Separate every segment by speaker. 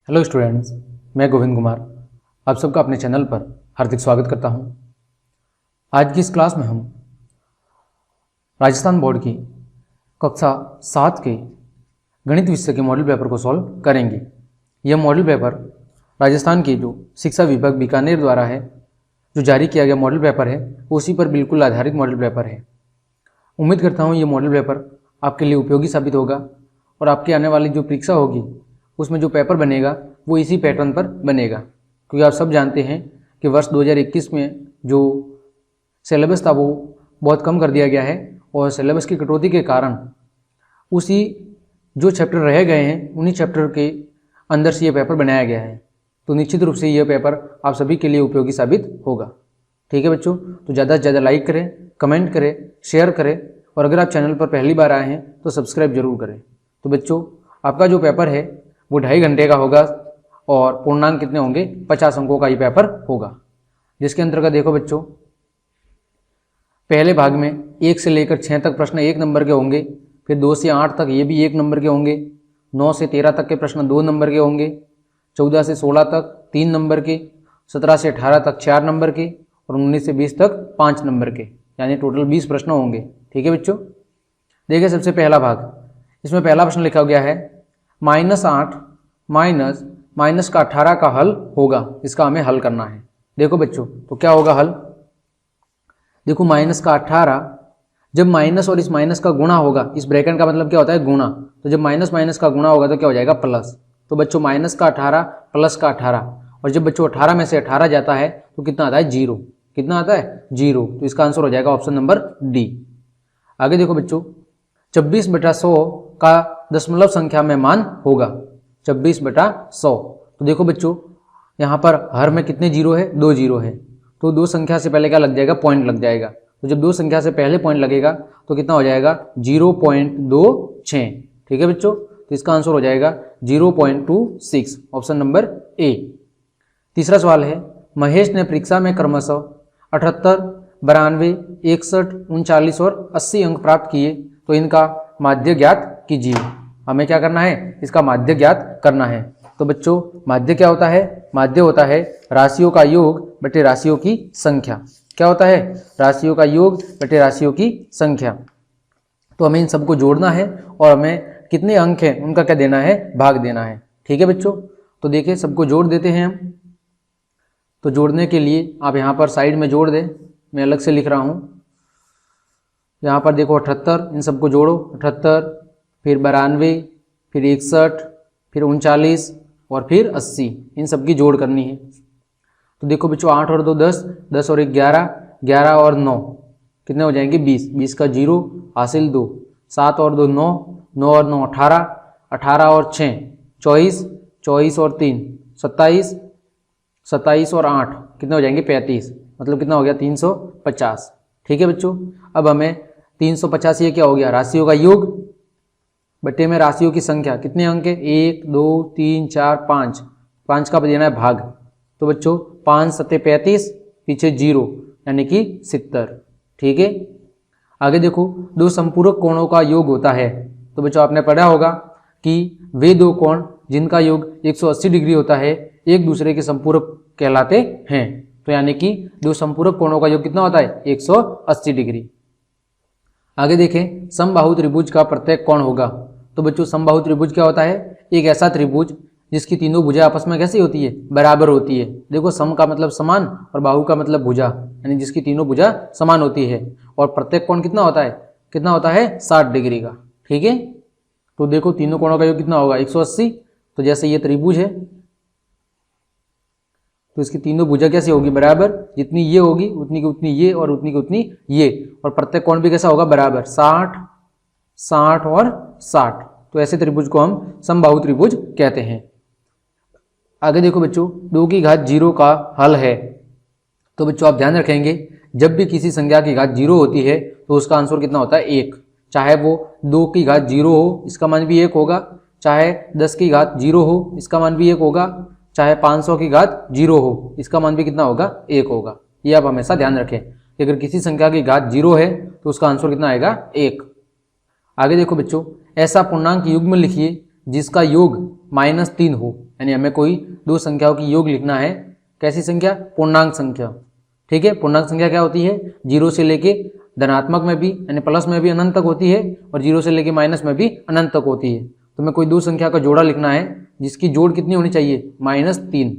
Speaker 1: Hello students, मैं गोविंद कुमार आप सबका अपने चैनल पर हार्दिक स्वागत करता हूं। आज की इस क्लास में हम राजस्थान बोर्ड की कक्षा 7 के गणित विषय के मॉडल पेपर को सॉल्व करेंगे। यह मॉडल पेपर राजस्थान के जो शिक्षा विभाग बीकानेर द्वारा है, जो जारी किया गया मॉडल पेपर है, उसी पर बिल्कुल आधारित मॉडल पेपर है। उम्मीद करता हूँ ये मॉडल पेपर आपके लिए उपयोगी साबित होगा और आपके आने वाली जो परीक्षा होगी उसमें जो पेपर बनेगा वो इसी पैटर्न पर बनेगा, क्योंकि आप सब जानते हैं कि वर्ष 2021 में जो सिलेबस था वो बहुत कम कर दिया गया है और सिलेबस की कटौती के कारण उसी जो चैप्टर रह गए हैं उन्हीं चैप्टर के अंदर से ये पेपर बनाया गया है। तो निश्चित रूप से यह पेपर आप सभी के लिए उपयोगी साबित होगा। ठीक है बच्चों, तो ज़्यादा से ज़्यादा लाइक करें, कमेंट करें, शेयर करें और अगर आप चैनल पर पहली बार आए हैं तो सब्सक्राइब जरूर करें। तो बच्चों, आपका जो पेपर है वो 2.5 घंटे का होगा और पूर्णांक कितने होंगे? 50 अंकों का ये पेपर होगा, जिसके अंतर्गत देखो बच्चों, पहले भाग में 1 से लेकर 6 तक प्रश्न 1 नंबर के होंगे, फिर 2 से 8 तक ये भी 1 नंबर के होंगे, 9 से 13 तक के प्रश्न 2 नंबर के होंगे, 14 से 16 तक 3 नंबर के, 17 से 18 तक 4 नंबर के और 19 से 20 तक 5 नंबर के, यानी टोटल 20 प्रश्न होंगे। ठीक है बच्चों, देखिए सबसे पहला भाग, इसमें पहला प्रश्न लिखा गया है -8 माइनस का 18 का हल होगा। इसका हमें हल करना है। देखो बच्चों, तो क्या होगा हल? देखो माइनस का 18, जब माइनस और इस माइनस का गुणा होगा, इस ब्रैकेट का मतलब क्या होता है? गुणा। तो जब माइनस माइनस का गुणा होगा तो क्या हो जाएगा? प्लस। तो बच्चों माइनस का 18 प्लस का 18, और जब बच्चों 18 में से 18 जाता है तो कितना आता है? 0। कितना आता है? 0। तो इसका आंसर हो जाएगा ऑप्शन नंबर डी। आगे देखो बच्चों, 24/100 का दशमलव संख्या में मान होगा। 24/100। तो देखो बच्चों, यहाँ पर हर में कितने जीरो है? 2 जीरो है। तो 2 संख्या से पहले क्या लग जाएगा? पॉइंट लग जाएगा। तो जब 2 संख्या से पहले पॉइंट लगेगा तो कितना हो जाएगा? 0.26। ठीक है बच्चों, तो इसका आंसर हो जाएगा 0.26, ऑप्शन नंबर ए। तीसरा सवाल है, महेश ने परीक्षा में क्रमशः 78, 92, 61, 39 और 80 अंक प्राप्त किए, तो इनका माध्य ज्ञात कीजिए। हमें क्या करना है? इसका माध्य ज्ञात करना है। तो बच्चों, माध्य क्या होता है? माध्य होता है राशियों का योग बटे राशियों की संख्या। क्या होता है? राशियों का योग बटे राशियों की संख्या। तो हमें इन सबको जोड़ना है और हमें कितने अंक हैं उनका क्या देना है? भाग देना है। ठीक है बच्चों, तो देखिए सबको जोड़ देते हैं हम। तो जोड़ने के लिए आप यहाँ पर साइड में जोड़ दें, मैं अलग से लिख रहा हूँ। यहाँ पर देखो 78, इन सबको जोड़ो। 78, फिर 92, फिर 61, फिर 39 और फिर 80, इन सब की जोड़ करनी है। तो देखो बच्चों, 8 और 2 10, 10 और 1 11, 11 और 9 कितने हो जाएंगे? 20, 20 का 0 हासिल 2, 7 और 2 9, 9 और 9 18, 18 और 6 24, 24 और 3 27, 27 और 8 कितने हो जाएंगे? 35, मतलब कितना हो गया? 350। ठीक है बच्चों, अब हमें 350 ये क्या हो गया? राशियों का योग बटे में राशियों की संख्या। कितने अंक है? 1 2 3 4 5, 5 का देना है भाग। तो बच्चों 5 7 35, पीछे 0 यानी कि 70। ठीक है, आगे देखो, 2 संपूरक कोणों का योग होता है। तो बच्चों आपने पढ़ा होगा कि वे 2 कोण जिनका योग 180 डिग्री होता है एक दूसरे के संपूरक कहलाते हैं। तो यानी कि 2 संपूरक कोणों का योग कितना होता है? 180 डिग्री। आगे देखें, समबाहु त्रिभुज का प्रत्येक कोण होगा। तो बच्चों समबाहु त्रिभुज क्या होता है? एक ऐसा त्रिभुज जिसकी तीनों भुजा आपस में कैसी होती है? बराबर होती है। देखो, सम का मतलब समान और बाहु का मतलब भुजा, यानी जिसकी तीनों भुजा समान होती है। और प्रत्येक कोण कितना होता है? कितना होता है? 60 डिग्री का। ठीक है, तो देखो तीनों कोणों का योग कितना होगा? 180। तो जैसे ये त्रिभुज है तो इसकी तीनों भुजा कैसे होगी? बराबर। जितनी ये होगी उतनी की उतनी ये और उतनी की उतनी ये, और प्रत्येक कोण भी कैसा होगा? बराबर। 60, 60 और 60। तो ऐसे त्रिभुज को हम समबाहु त्रिभुज कहते हैं। आगे देखो बच्चों, 2 की घात 0 का हल है। तो बच्चों आप ध्यान रखेंगे, जब भी किसी संख्या की घात 0 होती है तो उसका आंसर कितना होता है? 1। चाहे वो 2 की घात 0 हो, इसका मान भी 1 होगा। चाहे 10 की घात 0 हो, इसका मान भी 1 होगा। चाहे 500 की घात 0 हो, इसका मान भी कितना होगा? 1 होगा। ये आप हमेशा ध्यान रखें कि अगर किसी संख्या की घात 0 है तो उसका आंसर कितना आएगा? 1। आगे देखो बच्चों, ऐसा पूर्णांक युग्म लिखिए जिसका योग -3 हो। यानी हमें कोई दो संख्याओं की योग लिखना है। कैसी संख्या? पूर्णांक संख्या। ठीक है, पूर्णांक संख्या क्या होती है? 0 से लेके धनात्मक में भी यानी प्लस में भी अनंत तक होती है और 0 से लेके माइनस में भी अनंत तक होती है। तो हमें कोई दो संख्या का जोड़ा लिखना है जिसकी जोड़ कितनी होनी चाहिए? -3।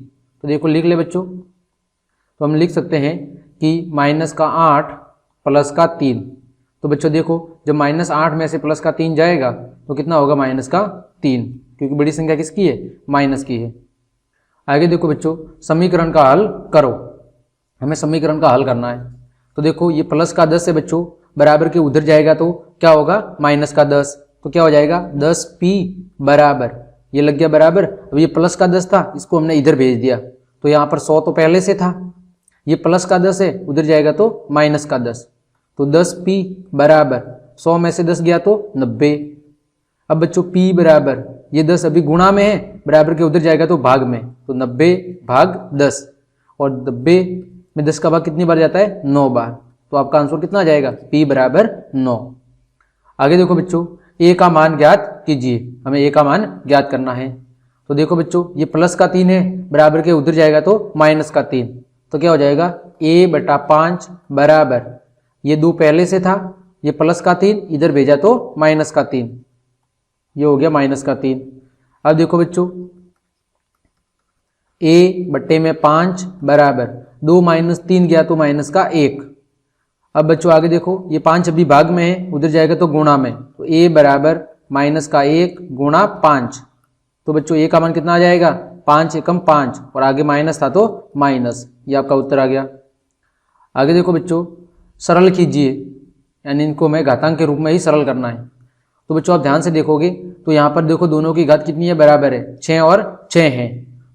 Speaker 1: तो देखो लिख ले बच्चों, तो हम लिख सकते हैं कि -8 प्लस का 3। तो बच्चों देखो, जब -8 में से प्लस का 3 जाएगा तो कितना होगा? -3, क्योंकि बड़ी संख्या किसकी है? माइनस की है। आगे देखो बच्चों, समीकरण का हल करो। हमें समीकरण का हल करना है। तो देखो ये प्लस का 10 है बच्चों, बराबर के उधर जाएगा तो क्या होगा? माइनस का 10, तो क्या हो जाएगा? 10p बराबर, ये लग गया बराबर। अब ये प्लस का 10 था, इसको हमने इधर भेज दिया, तो यहाँ पर 100 तो पहले से था, ये प्लस का 10 है, उधर जाएगा तो माइनस का 10, तो 10p बराबर 100 में से 10 गया तो 90। अब बच्चों p बराबर, ये 10 अभी गुणा में है, बराबर के उधर जाएगा तो भाग में, तो 90 भाग 10, और 90 में 10 का भाग कितनी बार जाता है? 9 बार। तो आपका आंसर कितना आ जाएगा? p बराबर 9। आगे देखो बच्चों, a का मान ज्ञात कीजिए। हमें a का मान ज्ञात करना है। तो देखो बच्चों, ये प्लस का 3 है, बराबर के उधर जाएगा तो माइनस का 3, तो क्या हो जाएगा? a/5 बराबर, ये 2 पहले से था, ये प्लस का 3 इधर भेजा तो माइनस का 3, ये हो गया माइनस का 3। अब देखो बच्चों, a/5 बराबर 2 - 3 गया तो माइनस का 1। अब बच्चों आगे देखो, ये 5 अभी भाग में है, उधर जाएगा तो गुणा में, तो a बराबर माइनस का 1 गुणा 5। तो बच्चों a का मान कितना आ जाएगा? 5 एकम 5, और आगे माइनस था तो माइनस, ये आपका उत्तर आ गया। आगे देखो बच्चों, सरल कीजिए, यानी इनको हमें घातांक के रूप में ही सरल करना है। तो बच्चों आप ध्यान से देखोगे तो यहाँ पर देखो दोनों की घात कितनी है? बराबर है, 6 और 6 है।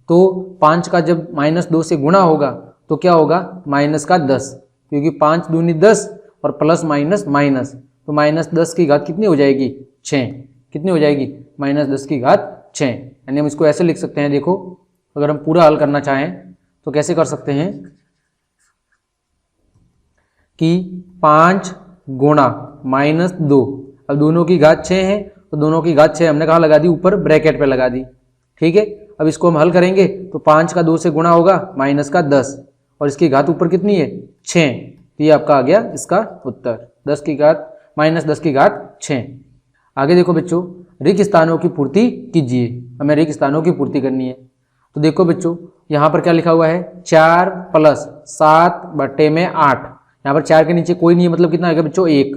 Speaker 1: तो 5 का जब -2 से गुणा होगा तो क्या होगा? -10, क्योंकि 5 दूनी 10 और प्लस माइनस माइनस, तो -10 की घात कितनी हो जाएगी? 6। कितनी हो जाएगी? -10 की घात 6। यानी हम इसको ऐसे लिख सकते हैं, देखो अगर हम पूरा हल करना चाहें तो कैसे कर सकते हैं कि 5 गुणा -2, अब दोनों की घात 6 है, तो दोनों की घात 6 हमने कहाँ लगा दी? ऊपर ब्रैकेट पे लगा दी। ठीक है, अब इसको हम हल करेंगे तो 5 का 2 से गुणा होगा माइनस का 10, और इसकी घात ऊपर कितनी है? 6, तो ये आपका आ गया इसका उत्तर, 10 की घात -10 की घात 6। आगे देखो बच्चों, रिक्त स्थानों की पूर्ति कीजिए। हमें रिक्त स्थानों की पूर्ति करनी है। तो देखो बच्चों, यहाँ पर क्या लिखा हुआ है? 4 + 7/8। यहाँ पर 4 के नीचे कोई नहीं है, मतलब कितना आएगा बच्चों? 1।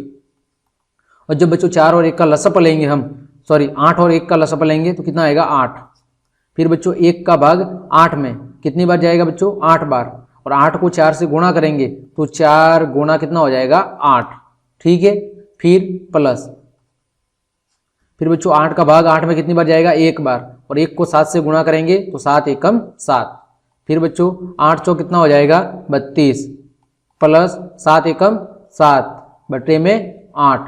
Speaker 1: और जब बच्चों 4 और 1 का लसअप लेंगे हम, 8 और 1 का लसअप लेंगे तो कितना आएगा? 8। फिर बच्चों 1 का भाग 8 में कितनी बार जाएगा बच्चों? 8 बार, और 8 को 4 से गुणा करेंगे तो 4 गुणा कितना हो जाएगा? 8। ठीक है, फिर प्लस, फिर बच्चों 8 का भाग 8 में कितनी बार जाएगा? 1 बार, और 1 को 7 से गुणा करेंगे तो 7 एकम 7। फिर बच्चों 8 चौक कितना हो जाएगा? 32, प्लस 7 एकम 7 बटे में 8,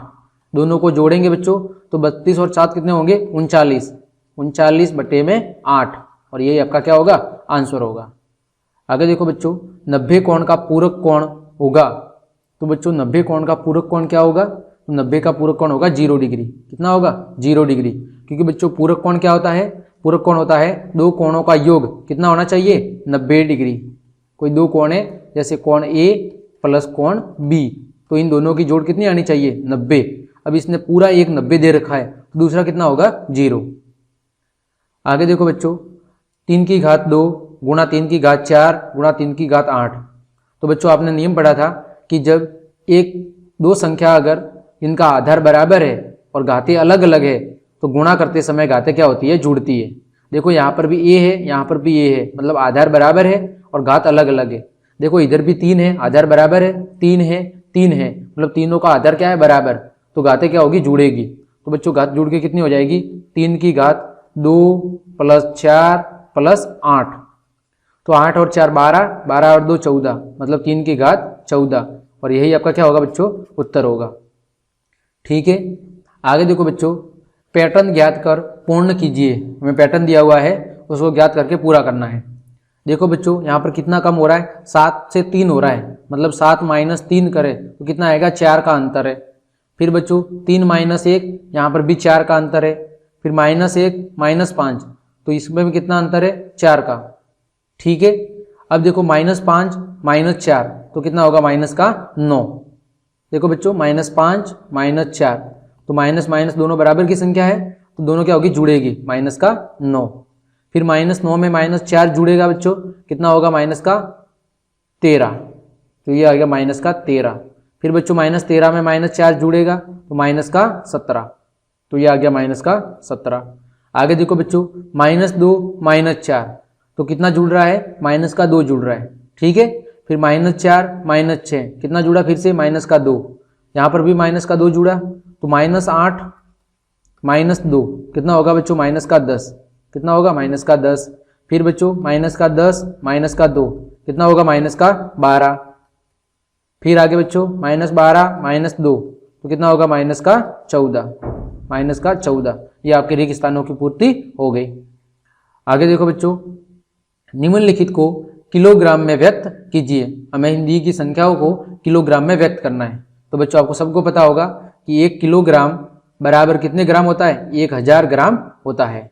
Speaker 1: दोनों को जोड़ेंगे बच्चों तो 32 और 7 कितने होंगे? 39, 39 बटे में 8, और यही आपका क्या होगा? आंसर होगा। आगे देखो बच्चों, 90 कोण का पूरक कोण होगा। तो बच्चों 90 कोण का पूरक कोण क्या होगा? तो 90 का पूरक कोण होगा 0 डिग्री। कितना होगा? 0 डिग्री, क्योंकि बच्चों पूरक कोण क्या होता है? पूरक कोण होता है दो कोणों का योग कितना होना चाहिए? 90 डिग्री। कोई दो कोण है, जैसे कोण A प्लस कोण B, तो इन दोनों की जोड़ कितनी आनी चाहिए? 90। अब इसने पूरा एक 90 दे रखा है, तो दूसरा कितना होगा? 0। आगे देखो बच्चों, 3 की घात 2 गुणा 3 की घात 4 गुणा 3 की घात 8। तो बच्चों आपने नियम पढ़ा था कि जब दो संख्या अगर इनका आधार बराबर है और घातें अलग अलग है तो गुणा करते समय घातें क्या होती है? जुड़ती है। देखो यहाँ पर भी a है, यहाँ पर भी a है, मतलब आधार बराबर है और घात अलग अलग है। देखो इधर भी 3 है, आधार बराबर है, 3 है, 3 है, मतलब तीनों का आधार क्या है? बराबर, तो घातें क्या होगी? जुड़ेगी। तो बच्चों घात जुड़ के कितनी हो जाएगी? 3 की घात 2 + 4 + 8, तो 8 और 4 12, 12 और 2 14, मतलब 3 की घात 14, और यही आपका क्या होगा बच्चों? उत्तर होगा। ठीक है, आगे देखो बच्चों, पैटर्न ज्ञात कर पूर्ण कीजिए। हमें पैटर्न दिया हुआ है, उसको ज्ञात करके पूरा करना है। देखो बच्चों यहाँ पर कितना कम हो रहा है? 7 से 3 हो रहा है, मतलब 7 - 3 करें तो कितना आएगा? 4 का अंतर है। फिर बच्चों 3 - 1, यहाँ पर भी 4 का अंतर है। फिर -1 - 5, तो तो इसमें भी कितना अंतर है, 4 का। ठीक है, अब देखो -5 -4 तो कितना होगा, माइनस का 9। देखो बच्चों -5 -4 तो माइनस माइनस दोनों बराबर की संख्या है, तो दोनों क्या होगी, जुड़ेगी, माइनस का 9। फिर -9 में -4 जुड़ेगा बच्चों, कितना होगा, माइनस का 13, तो ये आ गया माइनस का 13। फिर बच्चों -13 में -4 जुड़ेगा तो माइनस का 17, तो ये आ गया माइनस का 17। आगे देखो बच्चों -2 -4 तो कितना जुड़ रहा है, माइनस का 2 जुड़ रहा है। ठीक है, फिर -4 -6 कितना जुड़ा, फिर से माइनस का 2, यहाँ पर भी माइनस का 2 जुड़ा, तो -8 -2 कितना होगा बच्चों, माइनस का 10, कितना होगा, माइनस का 10। फिर बच्चों -10 माइनस का 2 कितना होगा, माइनस का 12। फिर आगे बच्चों -12 -2 तो कितना होगा, माइनस का 14, माइनस का 14। ये आपके रिक्त स्थानों की पूर्ति हो गई। आगे देखो बच्चों, निम्नलिखित को किलोग्राम में व्यक्त कीजिए। हमें हिंदी की संख्याओं को किलोग्राम में व्यक्त करना है। तो बच्चों आपको सबको पता होगा कि 1 किलोग्राम बराबर कितने ग्राम होता है, 1000 ग्राम होता है।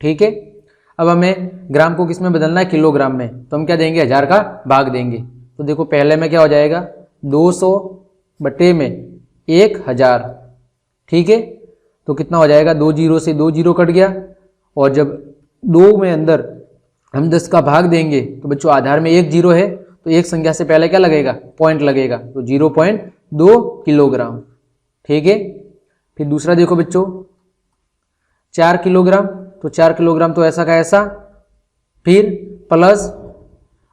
Speaker 1: ठीक है, अब हमें ग्राम को किस में बदलना है, किलोग्राम में, तो हम क्या देंगे, 1000 का भाग देंगे। तो देखो पहले में क्या हो जाएगा, 200 बटे में 1000। ठीक है, तो कितना हो जाएगा, 2 जीरो से 2 जीरो कट गया, और जब 2 में अंदर हम 10 का भाग देंगे तो बच्चों आधार में 1 जीरो है, तो एक संख्या से पहले क्या लगेगा, पॉइंट लगेगा, तो 0.2 किलोग्राम। ठीक है, फिर दूसरा देखो बच्चों 4 किलोग्राम, तो 4 किलोग्राम तो ऐसा का ऐसा, फिर प्लस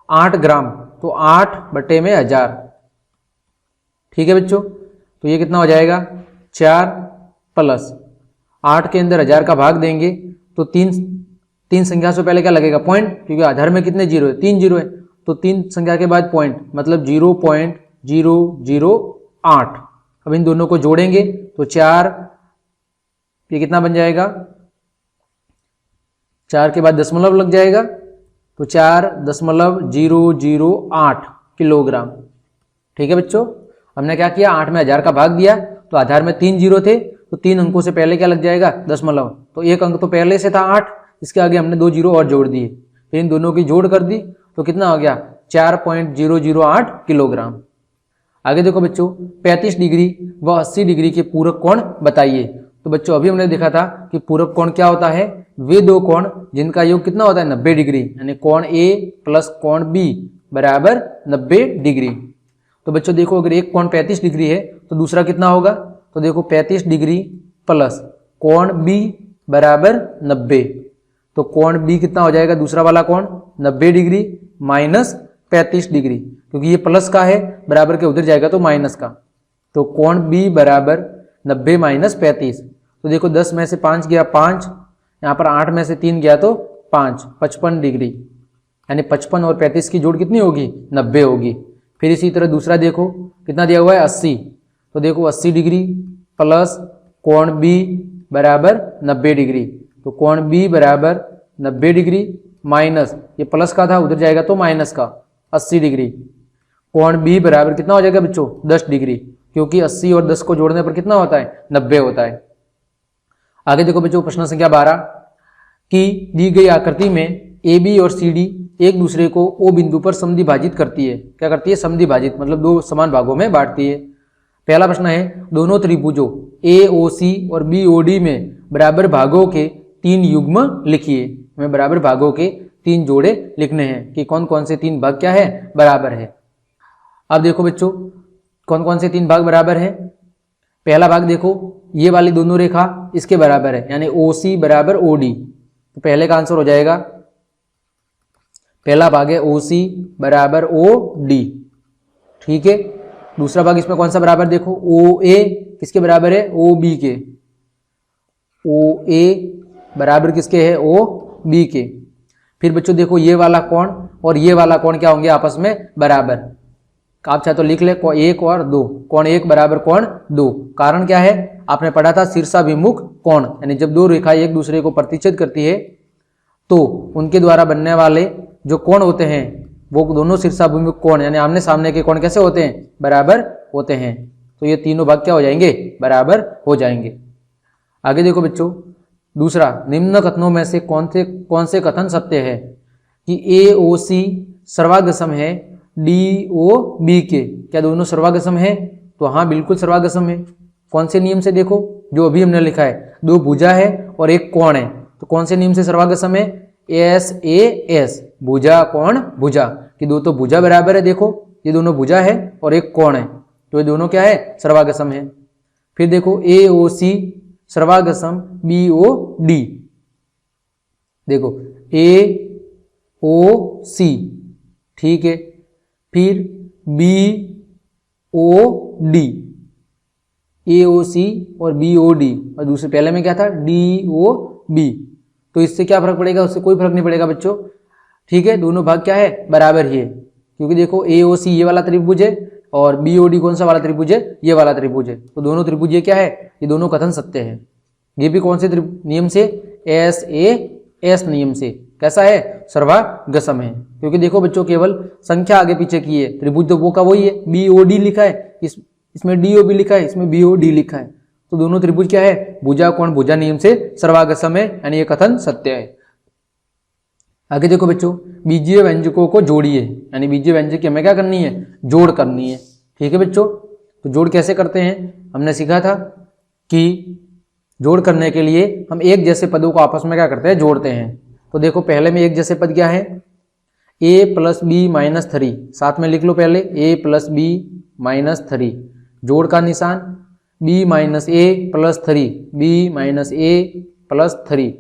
Speaker 1: 8 ग्राम तो 8 बटे में 1000। ठीक है बच्चों, तो ये कितना हो जाएगा, 4 प्लस 8 के अंदर 1000 का भाग देंगे तो तीन संख्या से पहले क्या लगेगा, पॉइंट, क्योंकि आधार में कितने जीरो है, 3 जीरो है, तो 3 संख्या के बाद पॉइंट, मतलब 0.008। अब इन दोनों को जोड़ेंगे तो 4, ये कितना बन जाएगा, 4 के बाद दशमलव लग जाएगा, तो 4.008 किलोग्राम। ठीक है बच्चों, हमने क्या किया, 8 में 1000 का भाग दिया, तो आधार में 3 जीरो थे, तो 3 अंकों से पहले क्या लग जाएगा, दशमलव, तो 1 अंक तो पहले से था 8, इसके आगे हमने 2 जीरो और जोड़ दिए, फिर इन दोनों की जोड़ कर दी, तो कितना हो गया, 4.008 किलोग्राम। आगे देखो बच्चों, 35 डिग्री व 80 डिग्री के पूरक कोण बताइए। तो बच्चों अभी हमने देखा था कि पूरक कोण क्या होता है, वे दो कोण जिनका योग कितना होता है, 90 डिग्री, यानी कोण ए प्लस कोण बी बराबर 90 डिग्री। तो बच्चों देखो, अगर एक कोण 35 डिग्री है तो दूसरा कितना होगा, तो देखो 35 डिग्री प्लस कोण बी बराबर 90, तो कोण बी कितना हो जाएगा, दूसरा वाला कोण 90 डिग्री माइनस 35 डिग्री, क्योंकि ये प्लस का है, बराबर के उधर जाएगा तो माइनस का, तो कोण बी बराबर 90 माइनस 35। तो देखो 10 में से 5 गया 5, यहाँ पर 8 में से 3 गया तो 5, 55 डिग्री, यानी 55 और 35 की जोड़ कितनी होगी, 90 होगी। फिर इसी तरह दूसरा देखो कितना दिया हुआ है, 80, तो देखो 80 डिग्री प्लस कोण बी बराबर 90 डिग्री, तो कोण बी बराबर 90 डिग्री माइनस, ये प्लस का था उधर जाएगा तो माइनस का 80 डिग्री, कोण बी बराबर कितना हो जाएगा बच्चों, 10 डिग्री, क्योंकि 80 और 10 को जोड़ने पर कितना होता है, 90 होता है। आगे देखो बच्चों, प्रश्न संख्या 12 की दी गई आकृति में ए बी और सी डी एक दूसरे को ओ बिंदु पर समद्विभाजित करती है। क्या करती है, समद्विभाजित, मतलब 2 समान भागों में बांटती है। पहला प्रश्न है, दोनों त्रिभुजों ए ओ सी और बी ओ डी में बराबर भागों के 3 युग्म लिखिए। हमें बराबर भागों के 3 जोड़े लिखने हैं कि कौन कौन से 3 भाग क्या है, बराबर है। अब देखो बच्चों, कौन कौन से 3 भाग बराबर है। पहला भाग देखो, ये वाली दोनों रेखा इसके बराबर है, यानी ओ सी बराबर ओ डी, तो पहले का आंसर हो जाएगा, पहला भाग है ओ सी बराबर ओ डी। ठीक है, दूसरा भाग इसमें कौन सा बराबर, देखो ओ ए किसके बराबर है, ओ बी के, ओ ए बराबर किसके है, ओ बी के। फिर बच्चों देखो, ये वाला कोण और ये वाला कोण क्या होंगे, आपस में बराबर। आप चाहे तो लिख ले, 1 और 2, कोण 1 बराबर कोण 2। कारण क्या है, आपने पढ़ा था शीर्षाभिमुख कोण, यानी जब 2 रेखाएं एक दूसरे को प्रतिच्छेद करती है तो उनके द्वारा बनने वाले जो कोण होते हैं वो दोनों शीर्षाभिमुख कोण, यानी आमने सामने के कोण कैसे होते हैं, बराबर होते हैं। तो ये तीनों भाग क्या हो जाएंगे, बराबर हो जाएंगे। आगे देखो बच्चों, दूसरा, निम्न कथनों में से कौन से कथन सत्य है कि AOC सर्वाग्र सम है DOB के? क्या दोनों सर्वाग्र सम है? तो हाँ, बिल्कुल सर्वाग्र सम है। कौन से नियम से? देखो, जो अभी हमने लिखा है, दो भुजा है और एक कोण है, तो कौन से नियम से सर्वाग्र सम है? SAS, भुजा कोण भुजा, कि दो तो भुजा बराबर है, देखो ये दोनों भुजा है और एक कोण है, तो ये दोनों क्या है? सर्वाग्र सम है। फिर देखो AOC सर्वाग्र सम BOD, देखो AOC, ठीक है। फिर BOD, AOC और BOD, और दूसरे पहले में क्या था? DOB। तो इससे क्या फर्क पड़ेगा? उससे कोई फर्क नहीं पड़ेगा बच्चों, ठीक है। दोनों भाग क्या है? बराबर ही है, क्योंकि देखो AOC ये वाला त्रिभुज है और BOD कौन सा वाला त्रिभुज है? ये वाला त्रिभुज है। तो दोनों त्रिभुज ये क्या है? ये दोनों कथन सत्य है। ये भी कौन से नियम से? SAS नियम से। कैसा है? सर्वाग्र सम है। क्योंकि देखो बच्चों, केवल संख्या आगे पीछे की है, त्रिभुज तो वो का वही है, BOD लिखा है, इसमें DOB लिखा है, इसमें BOD लिखा है, तो दोनों त्रिभुज क्या है? भुजा कोण भुजा नियम से सर्वाग्र सम है, यानी ये कथन सत्य है। आगे देखो बच्चों, बीजीय व्यंजकों को जोड़िए, यानी बीजीय व्यंजक की हमें क्या करनी है? जोड़ करनी है, ठीक है बच्चों। तो जोड़ कैसे करते हैं? हमने सीखा था कि जोड़ करने के लिए हम एक जैसे पदों को आपस में क्या करते हैं? जोड़ते हैं। तो देखो, पहले में एक जैसे पद क्या है? A + B - 3, साथ में लिख लो पहले, A + B - 3, जोड़ का निशान B - A + 3, B - A + 3,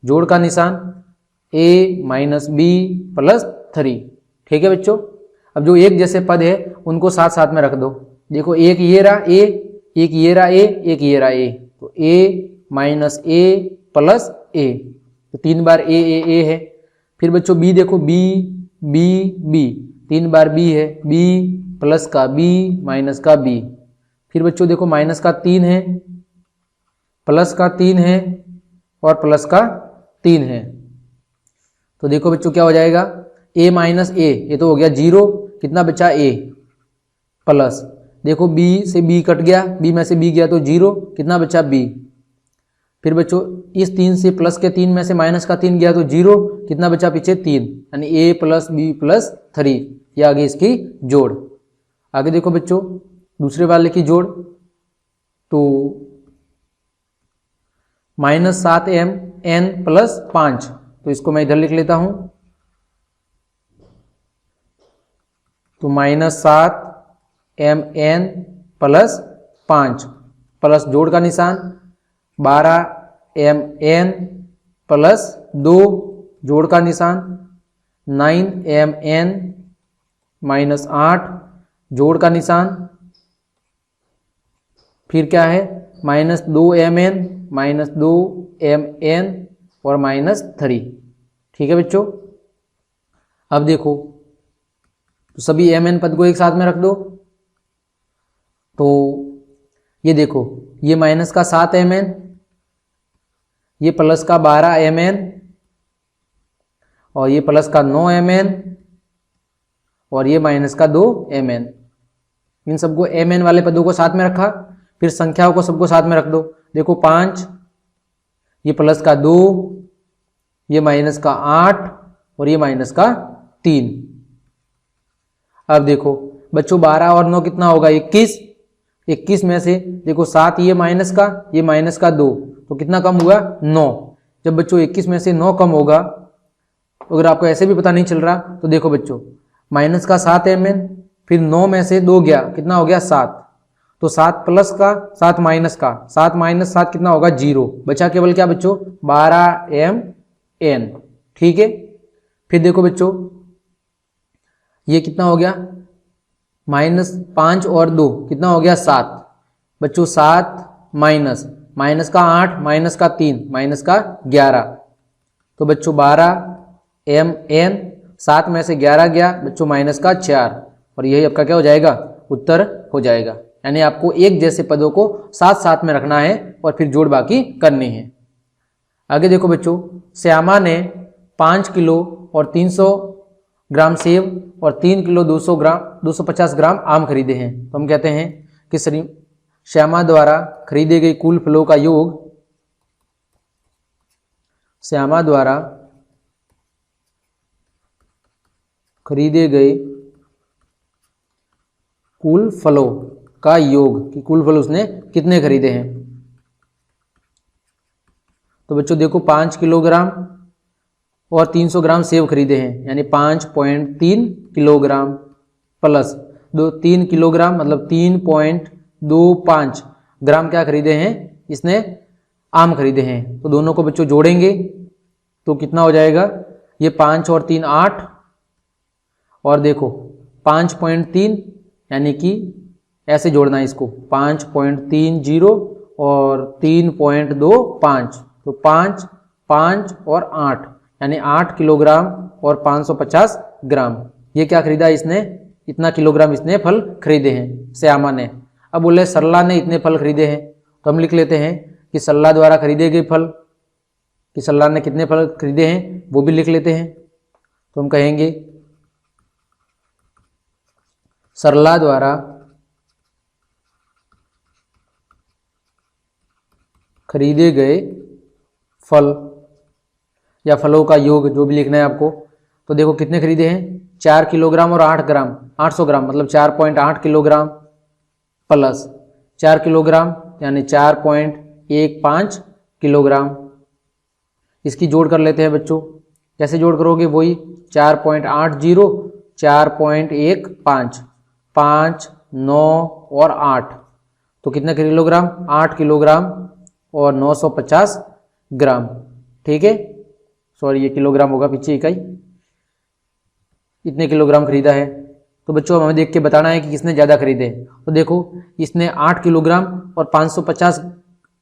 Speaker 1: जोड़ का निशान A - B + 3, ठीक है बच्चों। अब जो एक जैसे पद है उनको साथ साथ में रख दो। देखो, एक ये रहा A, एक ये रहा A, एक ये रहा A, तो A - A + A, तो 3 बार A है। फिर बच्चों B देखो, B B B, 3 बार B है, B प्लस का B माइनस का B। फिर बच्चों देखो, माइनस का 3 है, प्लस का 3 है और प्लस का 3 है। तो देखो बच्चों क्या हो जाएगा? A - A, ये तो हो गया 0, कितना बचा? A प्लस, देखो B से B कट गया, B में से B गया तो 0, कितना बचा? B। फिर बच्चों इस 3 से प्लस के 3 में से माइनस का 3 गया तो 0, कितना बचा पीछे? 3, यानी A + B + 3, ये आगे इसकी जोड़। आगे देखो बच्चों, दूसरे वाले की जोड़, तो -7m n + 5, तो इसको मैं इधर लिख लेता हूं, तो -7m n + 5 प्लस जोड़ का निशान 12m n + 2, जोड़ का निशान 9m n - 8, जोड़ का निशान, फिर क्या है? -2m n - 2m n और -3, ठीक है बच्चों। अब देखो, तो सभी mn पद को एक साथ में रख दो, तो ये देखो, ये माइनस का 7mn, ये प्लस का 12mn और ये प्लस का 9mn और ये माइनस का 2mn। इन सबको mn वाले पदों को साथ में रखा, फिर संख्याओं को सबको साथ में रख दो। देखो 5, ये प्लस का 2, ये माइनस का 8 और ये माइनस का 3। अब देखो बच्चों, 12 और 9 कितना होगा? 21। 21 में से देखो 7 ये माइनस का 2, तो कितना कम हुआ? 9। जब बच्चों 21 में से 9 कम होगा, अगर आपको ऐसे भी पता नहीं चल रहा तो देखो बच्चों, माइनस का 7mn, फिर 9 में से 2 गया, कितना हो गया? 7, तो 7 प्लस का 7 माइनस का 7 - 7 कितना होगा? 0, बचा केवल क्या बच्चों? 12mn, ठीक है। फिर देखो बच्चों, ये कितना हो गया? -5 और 2 कितना हो गया? 7 बच्चों, 7 माइनस का 8 माइनस का 3 माइनस का 11, तो बच्चों 12mn, 7 में से 11 गया बच्चों माइनस का 4, और यही आपका क्या हो जाएगा? उत्तर हो जाएगा। यानी आपको एक जैसे पदों को साथ साथ में रखना है और फिर जोड़ बाकी करनी है। आगे देखो बच्चों, श्यामा ने 5 किलो और 300 ग्राम सेब और 3 किलो 250 ग्राम आम खरीदे हैं। तो हम कहते हैं कि श्यामा द्वारा खरीदे गए कुल फलों का योग श्यामा द्वारा खरीदे गए कुल फलों का योग, कि कुल फल उसने कितने खरीदे हैं। तो बच्चों देखो 5 किलोग्राम और 300 ग्राम सेब खरीदे हैं, यानी 5.3 किलोग्राम प्लस 3 किलोग्राम मतलब 3.25 ग्राम क्या खरीदे हैं इसने, आम खरीदे हैं। तो दोनों को बच्चों जोड़ेंगे तो कितना हो जाएगा, ये 5 और 3 8, और देखो 5.3 यानी कि ऐसे जोड़ना है इसको, 5.30 और 3.25, तो 5 5 और 8 यानी 8 किलोग्राम और 550 ग्राम। ये क्या खरीदा इसने, इतना किलोग्राम इसने फल खरीदे हैं श्यामा ने। अब बोले सरला ने इतने फल खरीदे हैं, तो हम लिख लेते हैं कि सरला द्वारा खरीदे गए फल, कि सरला ने कितने फल खरीदे हैं वो भी लिख लेते हैं। तो हम कहेंगे सरला द्वारा खरीदे गए फल या फलों का योग जो भी लिखना है आपको। तो देखो कितने खरीदे हैं, 4 किलोग्राम और 8 ग्राम, 800 ग्राम मतलब 4.8 किलोग्राम प्लस 4 किलोग्राम यानी 4.15 किलोग्राम। इसकी जोड़ कर लेते हैं बच्चों, कैसे जोड़ करोगे, वही 4.80 4.15 5 9 और 8, तो कितने किलोग्राम, 8 किलोग्राम और 950 ग्राम। ठीक है, सॉरी ये किलोग्राम होगा पीछे इकाई, इतने किलोग्राम खरीदा है। तो बच्चों हमें देख के बताना है कि किसने ज़्यादा खरीदे। तो देखो इसने 8 किलोग्राम और 550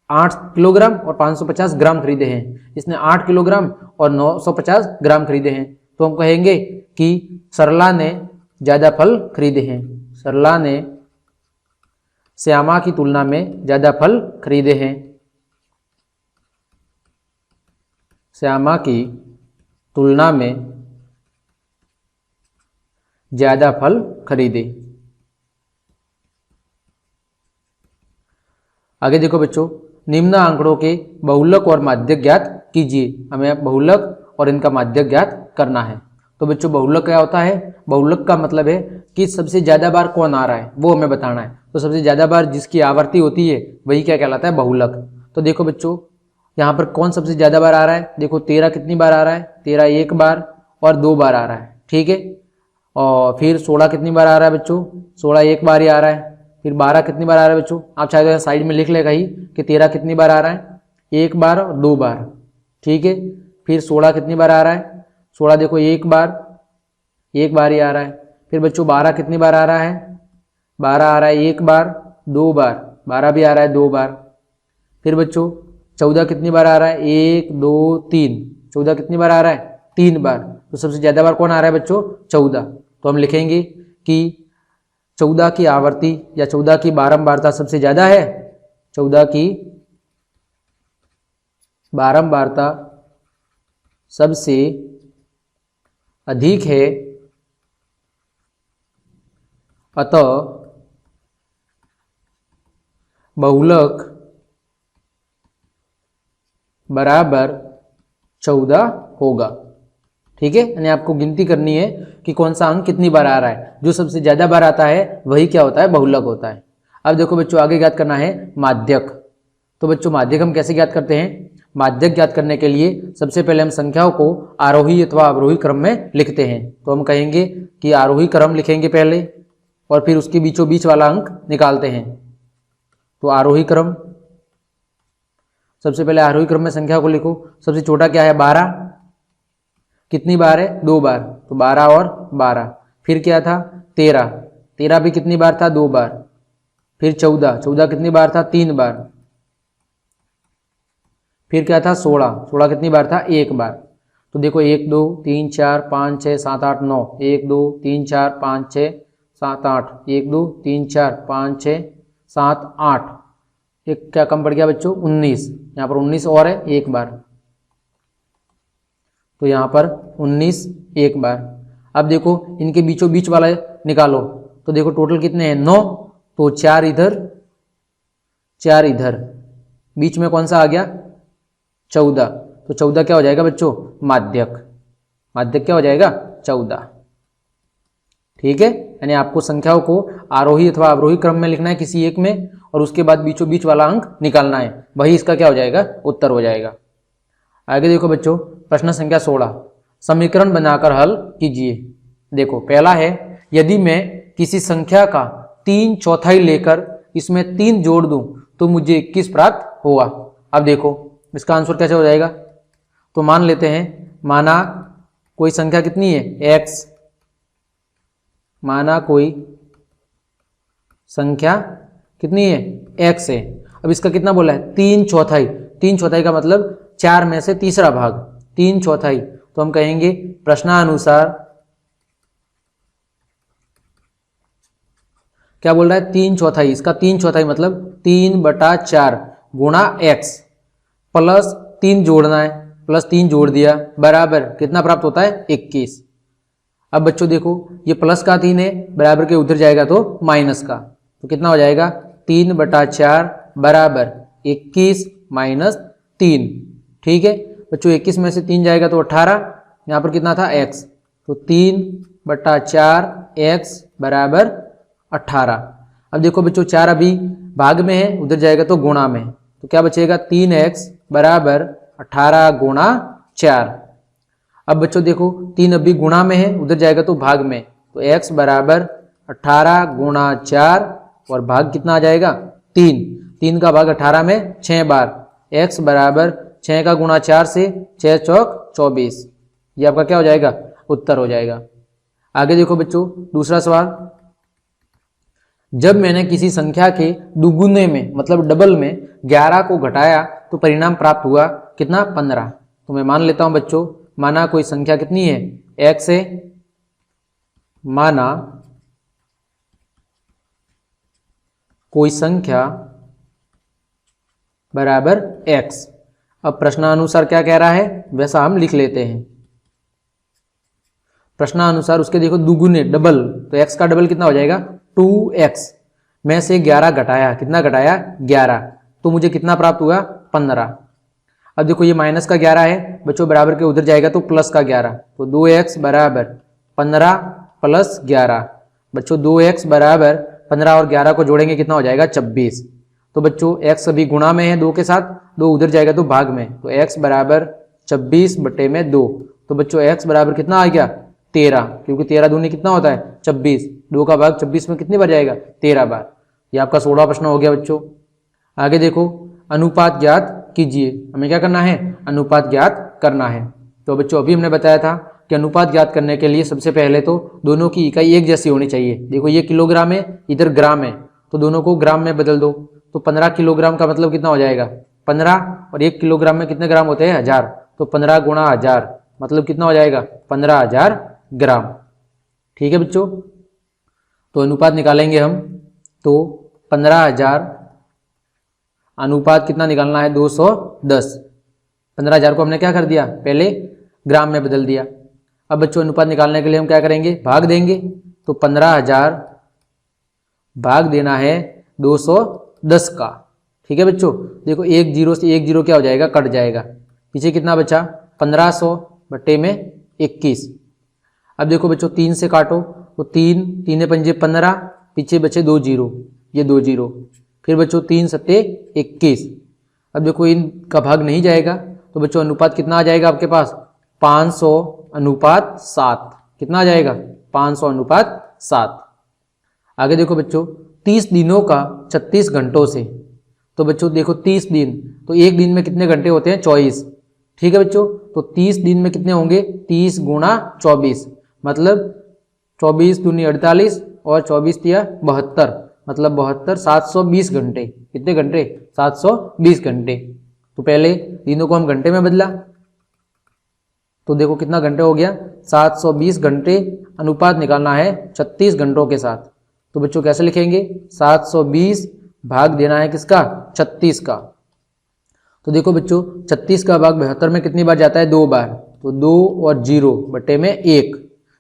Speaker 1: 8 किलोग्राम और 550 ग्राम खरीदे हैं, इसने 8 किलोग्राम और 950 ग्राम खरीदे हैं। तो हम कहेंगे कि सरला ने ज़्यादा फल खरीदे हैं, सरला ने श्यामा की तुलना में ज़्यादा फल खरीदे हैं, श्यामा की तुलना में ज़्यादा फल खरीदे। आगे देखो बच्चों, निम्न आंकड़ों के बहुलक और माध्यक ज्ञात कीजिए। हमें बहुलक और इनका माध्यक ज्ञात करना है। तो बच्चों बहुलक क्या होता है, बहुलक का मतलब है कि सबसे ज़्यादा बार कौन आ रहा है वो हमें बताना है। तो सबसे ज़्यादा बार जिसकी आवर्ती होती है वही क्या कहलाता है, बहुलक। तो देखो बच्चों यहाँ पर कौन सबसे ज़्यादा बार आ रहा है, देखो 13 कितनी बार आ रहा है, 13 एक बार और 2 बार आ रहा है। ठीक है, और फिर 16 कितनी बार आ रहा है बच्चों, 16 एक बार ही आ रहा है। फिर 12 कितनी बार आ रहा है बच्चों, आप चाहे साइड में लिख लेगा ही कि 13 कितनी बार आ रहा है, एक बार और 2 बार। ठीक है, फिर 16 कितनी बार आ रहा है, 16 देखो एक बार ही आ रहा है। फिर बच्चों 12 कितनी बार आ रहा है, 12 आ रहा है एक बार 2 बार, 12 भी आ रहा है 2 बार। फिर बच्चों 14 कितनी बार आ रहा है, 1 2 3, 14 कितनी बार आ रहा है, 3 बार। तो सबसे ज़्यादा बार कौन आ रहा है बच्चों, 14। तो हम लिखेंगे कि 14 की आवर्ती या 14 की बारंबारता सबसे ज़्यादा है, 14 की बारंबारता सबसे अधिक है, अतः बहुलक बराबर 14 होगा। ठीक है, यानी आपको गिनती करनी है कि कौन सा अंक कितनी बार आ रहा है, जो सबसे ज़्यादा बार आता है वही क्या होता है, बहुलक होता है। अब देखो बच्चों आगे ज्ञात करना है माध्यक। तो बच्चों माध्यक हम कैसे ज्ञात करते हैं, माध्यक ज्ञात करने के लिए सबसे पहले हम संख्याओं को आरोही अथवा अवरोही क्रम में लिखते हैं। तो हम कहेंगे कि आरोही क्रम लिखेंगे पहले और फिर उसके बीचों बीच वाला अंक निकालते हैं। तो आरोही क्रम, सबसे पहले आरोही क्रम में संख्या को लिखो। सबसे छोटा क्या है, 12, कितनी बार है, 2 बार, तो 12 और 12। फिर क्या था 13, 13 भी कितनी बार था, 2 बार। फिर 14, 14 कितनी बार था, 3 बार। फिर क्या था 16, 16 कितनी बार था, 1 बार। तो देखो 1 2 3 4 5 6 7 8 9, 1 2 3 4 5 6 7 8, 1 2 3 4 5 6 7 8, एक क्या कम पड़ गया बच्चों, 19। यहाँ पर 19 और है 1 बार, तो यहाँ पर 19 1 बार। अब देखो इनके बीचों बीच वाला निकालो। तो देखो टोटल कितने हैं, 9, तो 4 इधर 4 इधर, बीच में कौन सा आ गया, 14। तो 14 क्या हो जाएगा बच्चों? माध्यक। माध्यक क्या हो जाएगा? 14। ठीक है, यानी आपको संख्याओं को आरोही अथवा अवरोही क्रम में लिखना है किसी एक में, और उसके बाद बीचों बीच वाला अंक निकालना है, वही इसका क्या हो जाएगा? उत्तर हो जाएगा। आगे देखो बच्चों, प्रश्न संख्या 16, समीकरण बनाकर हल कीजिए। देखो पहला है, यदि मैं किसी संख्या का 3/4 लेकर इसमें 3 जोड़ दूं तो मुझे 21 प्राप्त होगा। अब देखो इसका आंसर कैसे हो जाएगा? तो मान लेते हैं, माना कोई संख्या कितनी है? x। माना कोई संख्या कितनी है? x है। अब इसका कितना बोला है? 3/4। 3/4 का मतलब 4 में से तीसरा भाग, 3/4। तो हम कहेंगे प्रश्नानुसार क्या बोल रहा है? 3/4। इसका 3/4 मतलब 3/4 गुणा x प्लस 3 जोड़ना है, प्लस 3 जोड़ दिया, बराबर कितना प्राप्त होता है? 21। अब बच्चों देखो ये प्लस का 3 है, बराबर के उधर जाएगा तो माइनस का, तो कितना हो जाएगा? 3/4 बराबर 21 माइनस 3। ठीक है बच्चों, 21 में से 3 जाएगा तो 18, यहाँ पर कितना था? x, तो 3/4 x बराबर 18। अब देखो बच्चों 4 अभी भाग में है, उधर जाएगा तो गुणा में, तो क्या बचेगा? 3x बराबर 18 गुणा 4। अब बच्चों देखो 3 अभी गुणा में है, उधर जाएगा तो भाग में, तो x बराबर 18 गुणा 4 और भाग कितना आ जाएगा? 3। 3 का भाग 18 में 6 बार, x बराबर 6 का गुणा 4 से 6 चौक 24। ये आपका क्या हो जाएगा? उत्तर हो जाएगा। आगे देखो बच्चों दूसरा सवाल, जब मैंने किसी संख्या के दुगुने में मतलब डबल में 11 को घटाया तो परिणाम प्राप्त हुआ कितना? 15। तो मैं मान लेता हूं बच्चों, माना कोई संख्या कितनी है? x है। माना कोई संख्या बराबर x। अब प्रश्नानुसार क्या कह रहा है वैसा हम लिख लेते हैं। प्रश्नानुसार उसके देखो दुगुने डबल, तो x का डबल कितना हो जाएगा? 2x में से 11 घटाया, कितना घटाया? 11, तो मुझे कितना प्राप्त हुआ? 15। अब देखो ये माइनस का 11 है बच्चों, बराबर के उधर जाएगा तो प्लस का 11, तो 2x बराबर 15 प्लस 11। बच्चों 2x बराबर 15 और 11 को जोड़ेंगे कितना हो जाएगा? 26। तो बच्चों x अभी गुणा में है 2 के साथ, 2 उधर जाएगा तो भाग में, तो x बराबर 26/2। तो बच्चों x बराबर कितना आ गया? 13, क्योंकि 13 दूनी कितना होता है? 26। 2 का भाग 26 में कितनी बार जाएगा? 13 बार। ये आपका 16वां प्रश्न हो गया बच्चों। आगे देखो, अनुपात ज्ञात कीजिए। हमें क्या करना है? अनुपात ज्ञात करना है। तो बच्चों अभी हमने बताया था कि अनुपात ज्ञात करने के लिए सबसे पहले तो दोनों की इकाई एक जैसी होनी चाहिए। देखो ये किलोग्राम है, इधर ग्राम है, तो दोनों को ग्राम में बदल दो, तो 15 किलोग्राम का मतलब कितना हो जाएगा? 15, और 1 किलोग्राम में कितने ग्राम होते हैं? 1000, तो 15 गुणा 1000 मतलब कितना हो जाएगा? 15,000 ग्राम। ठीक है बच्चों, तो अनुपात निकालेंगे हम, तो 15,000 अनुपात कितना निकालना है? 210। 15,000 को हमने क्या कर दिया? पहले ग्राम में बदल दिया। अब बच्चों अनुपात निकालने के लिए हम क्या करेंगे? भाग देंगे, तो 15,000 भाग देना है 210 का। ठीक है बच्चों, देखो 1 0 से 1 0 क्या हो जाएगा? कट जाएगा। पीछे कितना बचा? 1500 बटे में 21। अब देखो बच्चों 3 से काटो, तो 3 3 पंजे 15, पीछे बचे 2 0, ये 2 0, फिर बच्चों 3 सत्ते 21। अब देखो इनका भाग नहीं जाएगा, तो बच्चों अनुपात कितना आ जाएगा आपके पास? 500 अनुपात 7। कितना आ जाएगा? 500 अनुपात 7। आगे देखो बच्चों 30 दिनों का 36 घंटों से, तो बच्चों देखो 30 दिन, तो एक दिन में कितने घंटे होते हैं? 24। ठीक है बच्चों, तो 30 दिन में कितने होंगे? 30 गुणा 24, मतलब 24 दूनी 48 और 24 तिया 72, मतलब 72, 720 घंटे। कितने घंटे? 720 घंटे। तो पहले दिनों को हम घंटे में बदला, तो देखो कितना घंटे हो गया? 720 घंटे। अनुपात निकालना है 36 घंटों के साथ, तो बच्चों कैसे लिखेंगे? 720 भाग देना है किसका? 36 का। तो देखो बच्चों 36 का भाग 72 में कितनी बार जाता है? 2 बार, तो 2 और 0 बटे में 1।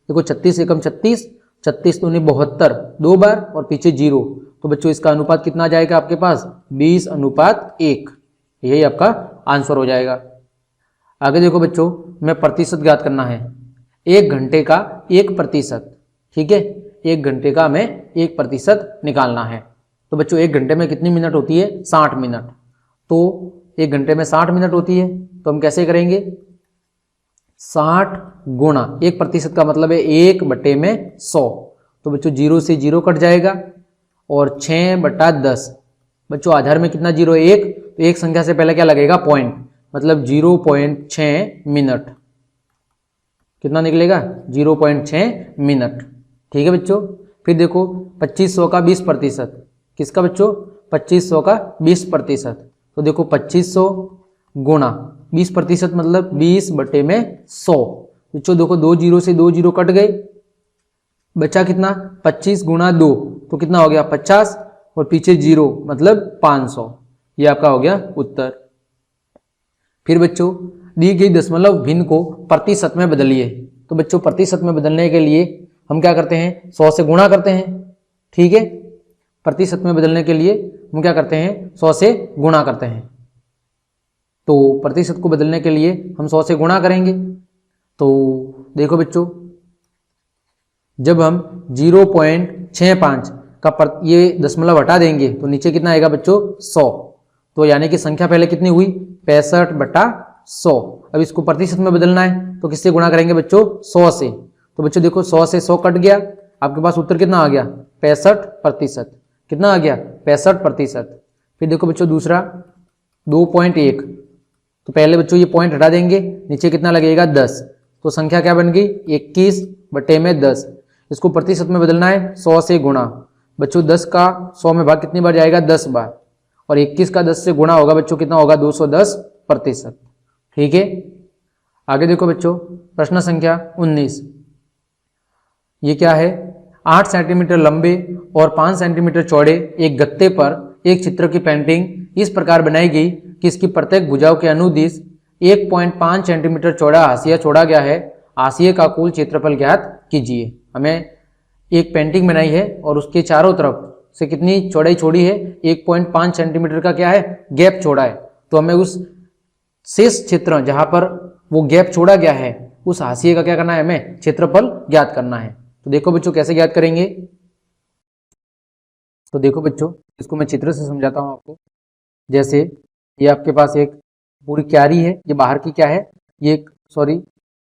Speaker 1: देखो 36 एकम 36, 36 दूनी 72, 2 बार और पीछे 0, तो बच्चों इसका अनुपात कितना आ जाएगा आपके पास? 20 अनुपात 1। यही आपका आंसर हो जाएगा। आगे देखो बच्चों, हमें प्रतिशत ज्ञात करना है। 1 घंटे का 1%, ठीक है, 1 घंटे का हमें 1% निकालना है। तो बच्चों 1 घंटे में कितनी मिनट होती है? 60 मिनट। तो 1 घंटे में 60 मिनट होती है, तो हम कैसे करेंगे? 60 गुणा 1% का मतलब है 1/100। तो बच्चों 0 से 0 कट जाएगा और 6/10। बच्चों आधार में कितना जीरो? 1, तो एक संख्या से पहले क्या लगेगा? पॉइंट, मतलब 0.6 मिनट। कितना निकलेगा? 0.6 मिनट। ठीक है बच्चों। फिर देखो 2500 का 20%, किसका बच्चों? 2500 का 20%। तो देखो 2500 गुणा 20% मतलब 20/100। बच्चों देखो 2 जीरो से 2 जीरो कट गए, बचा कितना? 25 गुणा 2, तो कितना हो गया? 50, और पीछे 0 मतलब 500। ये आपका हो गया उत्तर। फिर बच्चों दी गई दशमलव भिन्न को प्रतिशत में बदलिए। तो बच्चों प्रतिशत में बदलने के लिए हम क्या करते हैं? 100 से गुणा करते हैं, ठीक है। प्रतिशत में बदलने के लिए हम क्या करते हैं? 100 से गुणा करते हैं। तो प्रतिशत को बदलने के लिए हम 100 से गुणा करेंगे। तो देखो बच्चों, जब हम 0.65 का ये दशमलव हटा देंगे तो नीचे कितना आएगा बच्चों? 100। तो यानी कि संख्या पहले कितनी हुई? 65/100। अब इसको प्रतिशत में बदलना है तो किससे गुणा करेंगे बच्चों? 100 से। तो बच्चों देखो 100 से 100 कट गया, आपके पास उत्तर कितना आ गया? 65%। कितना आ गया? 65%। फिर देखो बच्चों दूसरा 2.1, तो पहले बच्चों ये पॉइंट हटा देंगे, नीचे कितना लगेगा? 10। तो संख्या क्या बन गई? 21/10। इसको प्रतिशत में बदलना है 100 से गुणा। बच्चों 10 का 100 में भाग कितनी बार जाएगा? 10 बार। और 21 का 10 से गुणा होगा बच्चों, कितना होगा? 210%। ठीक है। आगे देखो बच्चों प्रश्न संख्या 19। ये क्या है? 8 सेंटीमीटर लंबे और 5 सेंटीमीटर चौड़े एक गत्ते पर एक चित्र की पेंटिंग इस प्रकार बनाई गई कि इसकी प्रत्येक भुजाओं के अनुदिश 1.5 सेंटीमीटर चौड़ा हाशिया छोड़ा गया है। हाशिए का कुल क्षेत्रफल ज्ञात कीजिए। हमें एक पेंटिंग बनाई है और उसके चारों तरफ से कितनी चौड़ाई छोड़ी है? 1.5 सेंटीमीटर का क्या है? गैप छोड़ा है। तो हमें उस शेष क्षेत्र जहां पर वो गैप छोड़ा गया है उस हाशिए का क्या करना है? हमें क्षेत्रफल ज्ञात करना है। तो देखो बच्चों कैसे ज्ञात करेंगे। तो देखो बच्चों इसको मैं चित्र से समझाता हूं आपको। जैसे ये आपके पास एक पूरी क्यारी है, ये बाहर की क्या है? ये एक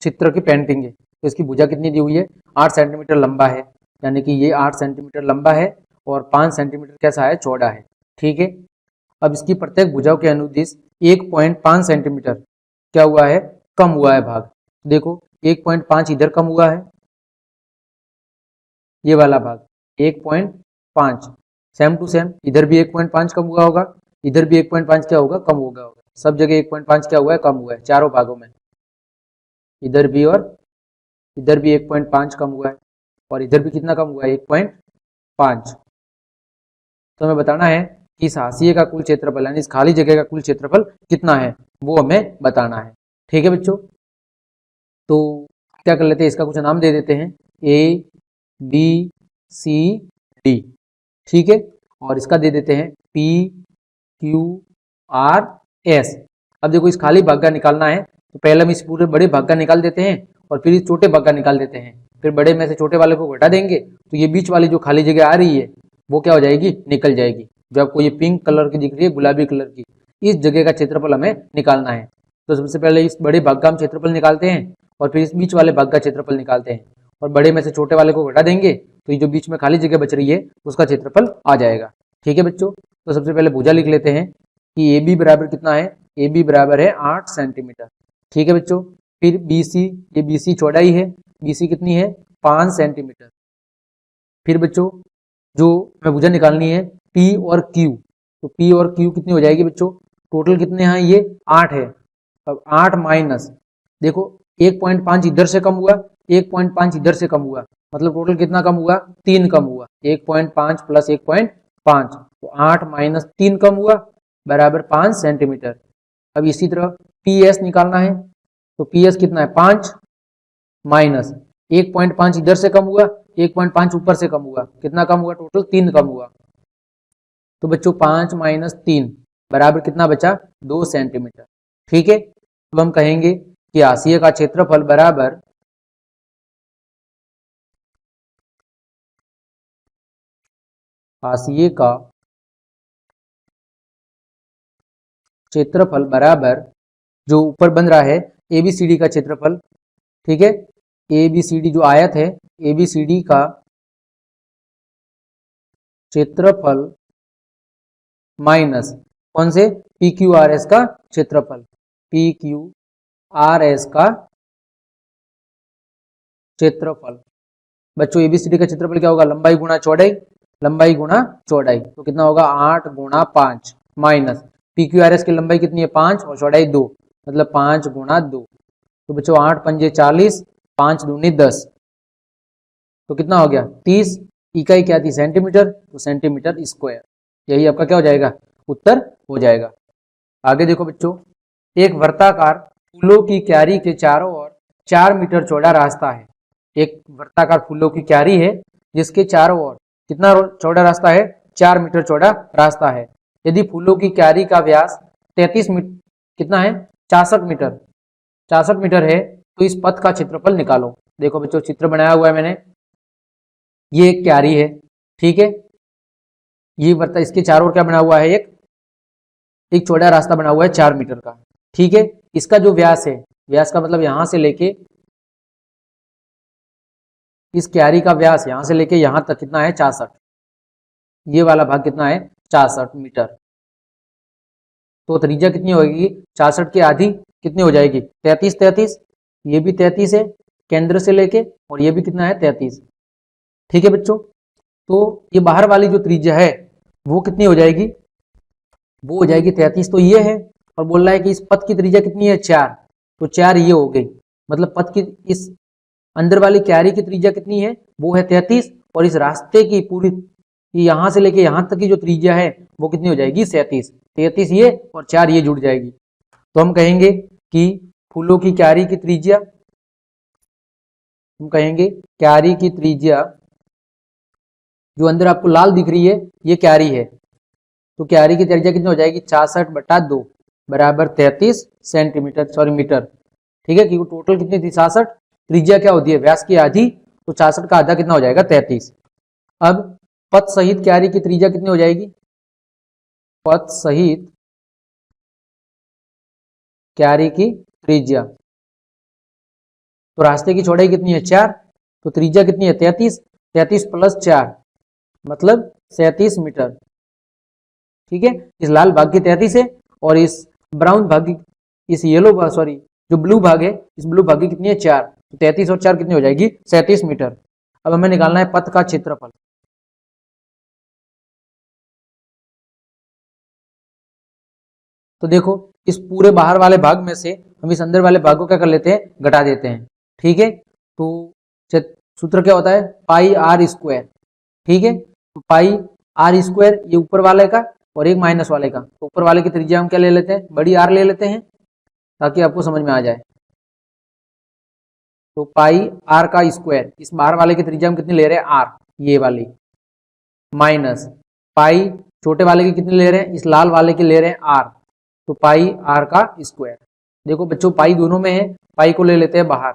Speaker 1: चित्र की पेंटिंग है। तो इसकी भुजा कितनी दी हुई है? 8 सेंटीमीटर लंबा है, यानी कि ये 8 सेंटीमीटर लंबा है और 5 सेंटीमीटर कैसा है? चौड़ा है। ठीक है। अब इसकी प्रत्येक भुजाओं के अनुदिश 1.5 सेंटीमीटर क्या हुआ है? कम हुआ है भाग। देखो 1.5 इधर कम हुआ है, ये वाला भाग 1.5, सेम टू सेम इधर भी 1.5 कम हुआ होगा, इधर भी 1.5 क्या होगा? कम होगा। सब जगह 1.5 क्या हुआ है? कम हुआ है चारों भागों में। इधर भी और इधर भी 1.5 कम हुआ है और इधर भी कितना कम हुआ है? 1.5। तो हमें बताना है कि इस हाशिए का कुल क्षेत्रफल यानी इस खाली जगह का कुल क्षेत्रफल कितना है, वो हमें बताना है। ठीक है बच्चों। तो क्या कर लेते हैं, इसका कुछ नाम दे देते हैं, A B C D। ठीक है। और इसका दे देते हैं P Q R S। अब देखो इस खाली भाग का निकालना है तो पहले हम इस पूरे बड़े भाग का निकाल देते हैं और फिर इस छोटे भाग का निकाल देते हैं। फिर बड़े में से छोटे वाले को घटा देंगे तो ये बीच वाली जो खाली जगह आ रही है वो क्या हो जाएगी? निकल जाएगी। जो आपको ये पिंक कलर की दिख रही है, गुलाबी कलर की, इस जगह का क्षेत्रफल हमें निकालना है। तो सबसे पहले इस बड़े भाग का हम क्षेत्रफल निकालते हैं और फिर इस बीच वाले भाग का क्षेत्रफल निकालते हैं और बड़े में से छोटे वाले को घटा देंगे तो ये जो बीच में खाली जगह बच रही है उसका क्षेत्रफल आ जाएगा। ठीक है बच्चों। तो सबसे पहले भुजा लिख लेते हैं कि ए बी बराबर कितना है? ए बी बराबर है 8 सेंटीमीटर। ठीक है बच्चों। फिर बी सी, ये बी सी चौड़ाई है, बी सी कितनी है? 5 सेंटीमीटर। फिर बच्चों जो हमें भुजा निकालनी है पी और क्यू, तो पी और क्यू कितनी हो जाएगी बच्चों? टोटल कितने हैं? ये 8 है। अब 8 माइनस, देखो 1.5 इधर से कम हुआ, 1.5 इधर से कम हुआ, मतलब टोटल कितना कम हुआ? 3 कम हुआ। 1.5 प्लस 1.5, तो 8 माइनस 3 कम हुआ बराबर 5 सेंटीमीटर। अब इसी तरह पी एस निकालना है, तो पी एस कितना है? 5 माइनस 1.5 इधर से कम हुआ, 1.5 ऊपर से कम हुआ, कितना कम हुआ? टोटल 3 कम हुआ। तो बच्चों 5 माइनस 3 बराबर कितना बचा? 2 सेंटीमीटर। ठीक है। अब हम कहेंगे कि हाशिए का क्षेत्रफल बराबर हाशिए का क्षेत्रफल बराबर जो ऊपर बन रहा है एबीसीडी का क्षेत्रफल, ठीक है, एबीसीडी जो आयत है एबीसीडी का क्षेत्रफल माइनस कौन से पी क्यू आर एस का क्षेत्रफल, पी क्यू आर एस का क्षेत्रफल। बच्चों एबीसीडी का क्षेत्रफल क्या होगा, लंबाई गुणा चौड़ाई, लंबाई गुणा चौड़ाई, तो कितना होगा 8 गुणा 5 minus P Q R S की लंबाई कितनी है 5 और चौड़ाई 2, मतलब 5 गुणा 2। तो बच्चों 8 पंजे 40, 5 दूनी 10, तो कितना हो गया 30। इकाई क्या थी सेंटीमीटर, तो सेंटीमीटर स्क्वायर। यही आपका क्या हो जाएगा उत्तर हो जाएगा। आगे देखो बच्चों, एक वर्ताकार फूलों की क्यारी के चारों ओर 4 मीटर चौड़ा रास्ता है। एक वर्ताकार फूलों की क्यारी है जिसके चारों ओर कितना चौड़ा रास्ता है 4 मीटर चौड़ा रास्ता है। यदि फूलों की क्यारी का व्यास 33 मीटर कितना है 66 मीटर है तो इस पथ का क्षेत्रफल निकालो। देखो बच्चों चित्र बनाया हुआ है मैंने, ये एक क्यारी है, ठीक है, ये वर्ता इसके चारों ओर क्या बना हुआ है एक चौड़ा रास्ता बना हुआ है 4 मीटर का, ठीक है। इसका जो व्यास है, व्यास का मतलब यहां से लेके इस क्यारी का व्यास यहां से लेके यहां तक कितना है 66, ये वाला भाग कितना है 66 मीटर। तो त्रिज्या कितनी होगी 66 की आधी कितनी हो जाएगी 33, 33, ये भी 33 है केंद्र से लेके और ये भी कितना है 33, ठीक है बच्चों। तो ये बाहर वाली जो त्रिज्या है वो कितनी हो जाएगी, वो हो जाएगी 33, तो ये है। और बोल रहा है कि इस पथ की त्रिज्या कितनी है 4, तो 4 ये हो गई, मतलब पथ की इस अंदर वाली क्यारी की त्रिज्या कितनी है वो है 33 और इस रास्ते की पूरी यहां से लेके यहां तक की जो त्रिज्या है वो कितनी हो जाएगी 37, 33 ये और 4 ये जुड़ जाएगी। तो हम कहेंगे कि फूलों की क्यारी की त्रिज्या, हम कहेंगे क्यारी की त्रिज्या जो अंदर आपको लाल दिख रही है ये क्यारी है, तो क्यारी की त्रिज्या कितनी हो जाएगी 66/2 बराबर 33 सेंटीमीटर सॉरी मीटर, ठीक है, क्योंकि टोटल कितनी थी 66, त्रिज्या क्या होती है व्यास की आधी, तो 66 का आधा कितना हो जाएगा 33। अब पथ सहित क्यारी की त्रिज्या कितनी हो जाएगी, पथ सहित क्यारी की त्रिज्या, तो रास्ते की चौड़ाई कितनी है 4, तो त्रिज्या कितनी है 33, 33 प्लस 4 मतलब 37 मीटर, ठीक है। इस लाल भाग की 33 है और इस ब्राउन भाग की इस येलो भाग सॉरी जो ब्लू भाग है इस ब्लू भाग की कितनी है 4, तो 33 और 4 कितनी हो जाएगी 37 मीटर। अब हमें निकालना है पथ का क्षेत्रफल। तो देखो इस पूरे बाहर वाले भाग में से हम इस अंदर वाले भाग को क्या कर लेते हैं घटा देते हैं, ठीक है। तो सूत्र क्या होता है पाई आर स्क्वायर, ठीक है, तो पाई आर स्क्वायर ये ऊपर वाले का और एक माइनस वाले का, तो ऊपर वाले की त्रिज्या हम क्या ले लेते हैं बड़ी आर ले लेते हैं ताकि आपको समझ में आ जाए। तो पाई आर का स्क्वायर, इस बाहर वाले की त्रिज्या हम कितनी ले रहे हैं आर ये वाली, माइनस पाई छोटे वाले की कितनी ले रहे हैं इस लाल वाले की ले रहे हैं आर, तो पाई आर का स्क्वायर। देखो बच्चों पाई दोनों में है, पाई को ले लेते हैं बाहर,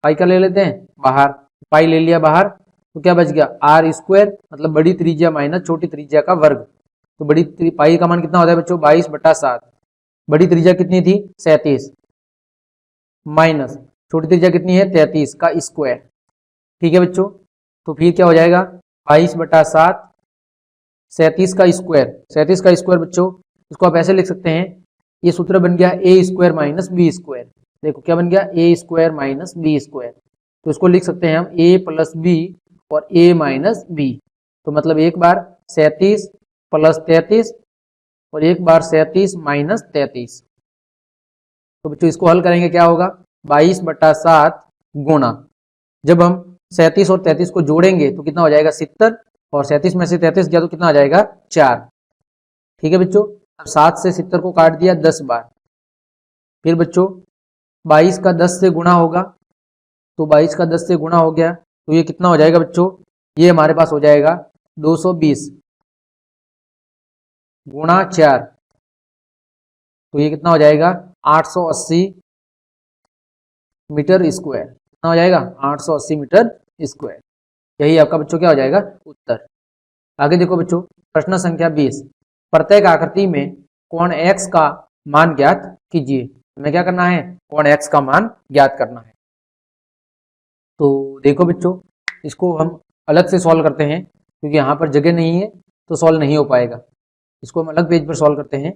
Speaker 1: पाई का ले लेते हैं बाहर, पाई ले लिया बाहर, तो क्या बच गया आर स्क्वायर मतलब बड़ी त्रिज्या माइनस छोटी त्रिज्या का वर्ग। तो पाई का मान कितना होता है बच्चों 22/7, बड़ी त्रिज्या कितनी थी 37 माइनस छोटी त्रिज्या कितनी है 33 का स्क्वायर, ठीक है बच्चों। तो फिर क्या हो जाएगा 22/7 37 का स्क्वायर, 37 का स्क्वायर बच्चों इसको आप ऐसे लिख सकते हैं, ये सूत्र बन गया ए स्क्वायर माइनस बी स्क्वायर। देखो क्या बन गया ए स्क्वायर माइनस बी स्क्वायर, तो इसको लिख सकते हैं हम ए प्लस बी और ए माइनस बी, तो मतलब एक बार 37 प्लस 33 और एक बार 37 माइनस 33। तो बच्चों इसको हल करेंगे क्या होगा 22/7 गुणा, जब हम 37 और 33 को जोड़ेंगे तो कितना हो जाएगा 70 और 37 में से 33 गया तो कितना आ जाएगा 4, ठीक है बच्चों। अब 7 से 70 को काट दिया 10 बार, फिर बच्चों 22 का 10 से गुणा होगा, तो 22 का 10 से गुणा हो गया तो ये कितना हो जाएगा बच्चों, ये हमारे पास हो जाएगा 220 गुणा 4, तो ये कितना हो जाएगा 880 मीटर स्क्वायर। कितना हो जाएगा? 880 मीटर स्क्वायर। यही आपका बच्चों क्या हो जाएगा? उत्तर। आगे देखो बच्चों, प्रश्न संख्या 20, प्रत्येक आकृति में कोण x का मान ज्ञात कीजिए। हमें क्या करना है? कोण x का मान ज्ञात करना है। तो देखो बच्चों, इसको हम अलग से सॉल्व करते हैं क्योंकि यहाँ पर जगह नहीं है तो सॉल्व नहीं हो पाएगा। इसको हम अलग पेज पर सॉल्व करते हैं।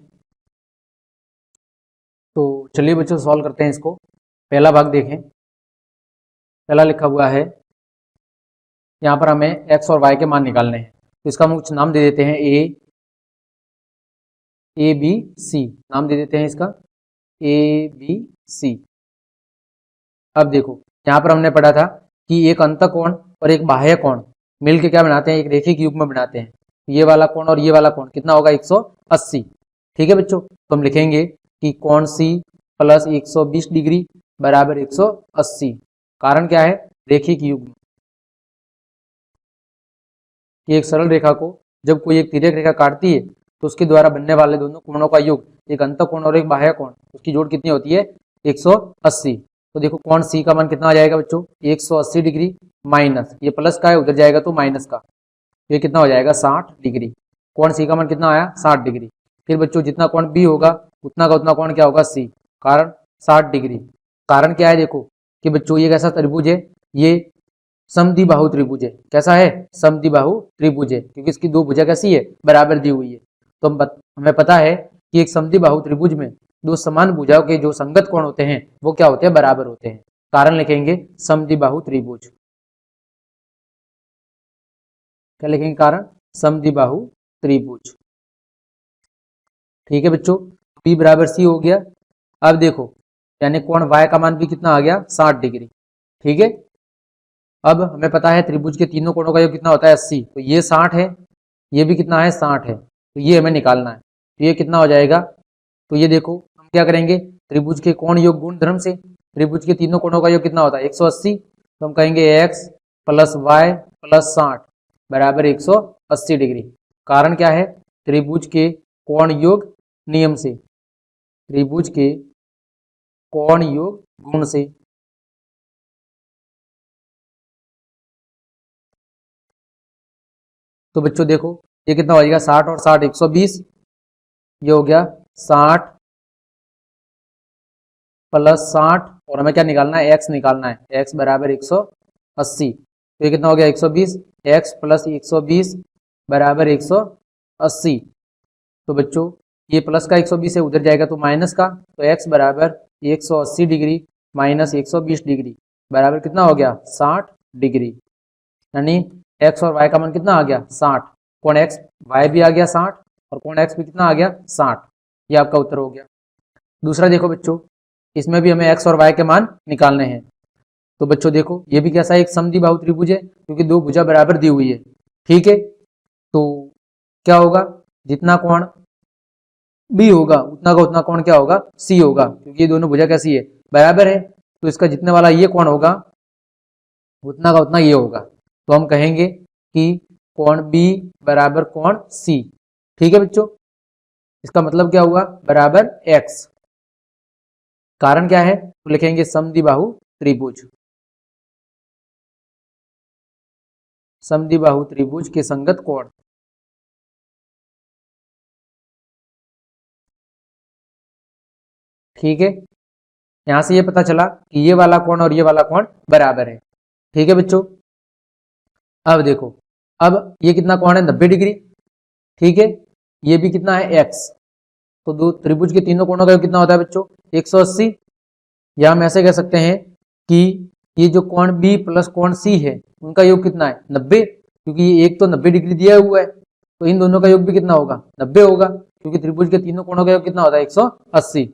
Speaker 1: तो चलिए बच्चों सॉल्व करते हैं इसको। पहला भाग देखें, पहला लिखा हुआ है, यहाँ पर हमें x और y के मान निकालने हैं। तो इसका हम कुछ नाम दे देते हैं, ए बी सी नाम दे देते हैं इसका, ए बी सी। अब देखो, यहाँ पर हमने पढ़ा था कि एक अंतःकोण और एक बाह्य कोण मिलके क्या बनाते हैं? एक रेखिक युग्म बनाते हैं। ये वाला कोण और ये वाला कोण कितना होगा? 180। ठीक है बच्चों, तो हम लिखेंगे कि कोण सी प्लस 120 डिग्री बराबर 180। कारण क्या है? रेखिक युग्म। एक सरल रेखा को जब कोई एक तिर्यक रेखा काटती है तो उसके द्वारा बनने वाले दोनों कोणों का योग, एक अंतःकोण और एक बाह्य कोण, उसकी जोड़ कितनी होती है? 180। तो देखो कोण सी का मान कितना आ जाएगा बच्चों? 180 डिग्री माइनस, ये प्लस का है उधर जाएगा तो माइनस का, ये कितना हो जाएगा? 60 डिग्री। कोण सी का मान कितना आया? 60 डिग्री। फिर बच्चों जितना कोण बी होगा उतना का उतना कोण क्या होगा? सी। कारण 60 डिग्री। कारण क्या है? देखो कि बच्चों ये कैसा त्रिभुज है? ये समद्विबाहु त्रिभुज है। कैसा है? समद्विबाहु त्रिभुज है, क्योंकि इसकी दो भुजा कैसी है? बराबर दी हुई है। तो हमें पता है कि एक समद्विबाहु त्रिभुज में दो समान भुजाओं के जो संगत कोण होते हैं वो क्या होते हैं? बराबर होते हैं। कारण लिखेंगे समद्विबाहु त्रिभुज। क्या लिखेंगे? कारण समद्विबाहु त्रिभुज। ठीक है बच्चों, बी बराबर सी हो गया। अब देखो, यानी कोण y का मान भी कितना आ गया? 60 डिग्री। ठीक है, अब हमें पता है त्रिभुज के तीनों कोणों का योग कितना होता है? 80। तो ये 60 है, ये भी कितना है? 60 है। तो ये हमें निकालना है। तो ये कितना हो जाएगा? तो ये देखो हम क्या करेंगे, त्रिभुज के कोण योग गुण धर्म से त्रिभुज के तीनों कोणों का योग कितना होता है? 180। तो हम कहेंगे x प्लस वाई प्लस 60 बराबर 180 डिग्री। कारण क्या है? त्रिभुज के कोण योग नियम से, त्रिभुज के कोण योग गुण से। तो बच्चों देखो ये कितना हो जाएगा? 60 और 60 120, ये हो गया 60 प्लस 60 और हमें क्या निकालना है? x निकालना है। x बराबर 180। तो ये कितना हो गया? 120। x प्लस 120 बराबर 180। तो बच्चों ये प्लस का 120 है, उधर जाएगा तो माइनस का, तो x बराबर 180 डिग्री माइनस 120 डिग्री बराबर कितना हो गया? 60 डिग्री। यानी x और y का मान कितना आ गया? 60। कोण x y भी आ गया 60 और कोण x भी कितना आ गया? 60। ये आपका उत्तर हो गया। दूसरा देखो बच्चों, इसमें भी हमें x और y के मान निकालने हैं। तो बच्चों देखो ये भी कैसा है? एक समद्विबाहु त्रिभुज है, क्योंकि दो भुजा बराबर दी हुई है। ठीक है, तो क्या होगा? जितना कोण b होगा उतना का उतना कोण क्या होगा? c होगा, क्योंकि ये दोनों भुजा कैसी है? बराबर है। तो इसका जितने वाला ये कोण होगा उतना का उतना ये होगा। तो हम कहेंगे कि कोण b बराबर कोण c। ठीक है बच्चों, इसका मतलब क्या हुआ? बराबर x। कारण क्या है? तो लिखेंगे समद्विबाहु त्रिभुज। समद्विबाहु त्रिभुज के संगत कोण। ठीक है, यहां से ये पता चला कि ये वाला कोण और ये वाला कोण बराबर है। ठीक है बच्चों, अब देखो, अब ये कितना कोण है? 90 डिग्री। ठीक है, ये भी कितना है? x। तो दो त्रिभुज के तीनों कोणों का योग कितना होता है बच्चों? 180। या हम ऐसे कह सकते हैं कि ये जो कोण b प्लस कोण c है उनका योग कितना है? 90, क्योंकि ये एक तो 90 डिग्री दिया हुआ है, तो इन दोनों का योग भी कितना होगा? 90 होगा, क्योंकि त्रिभुज के तीनों कोणों का योग कितना होता है? 180।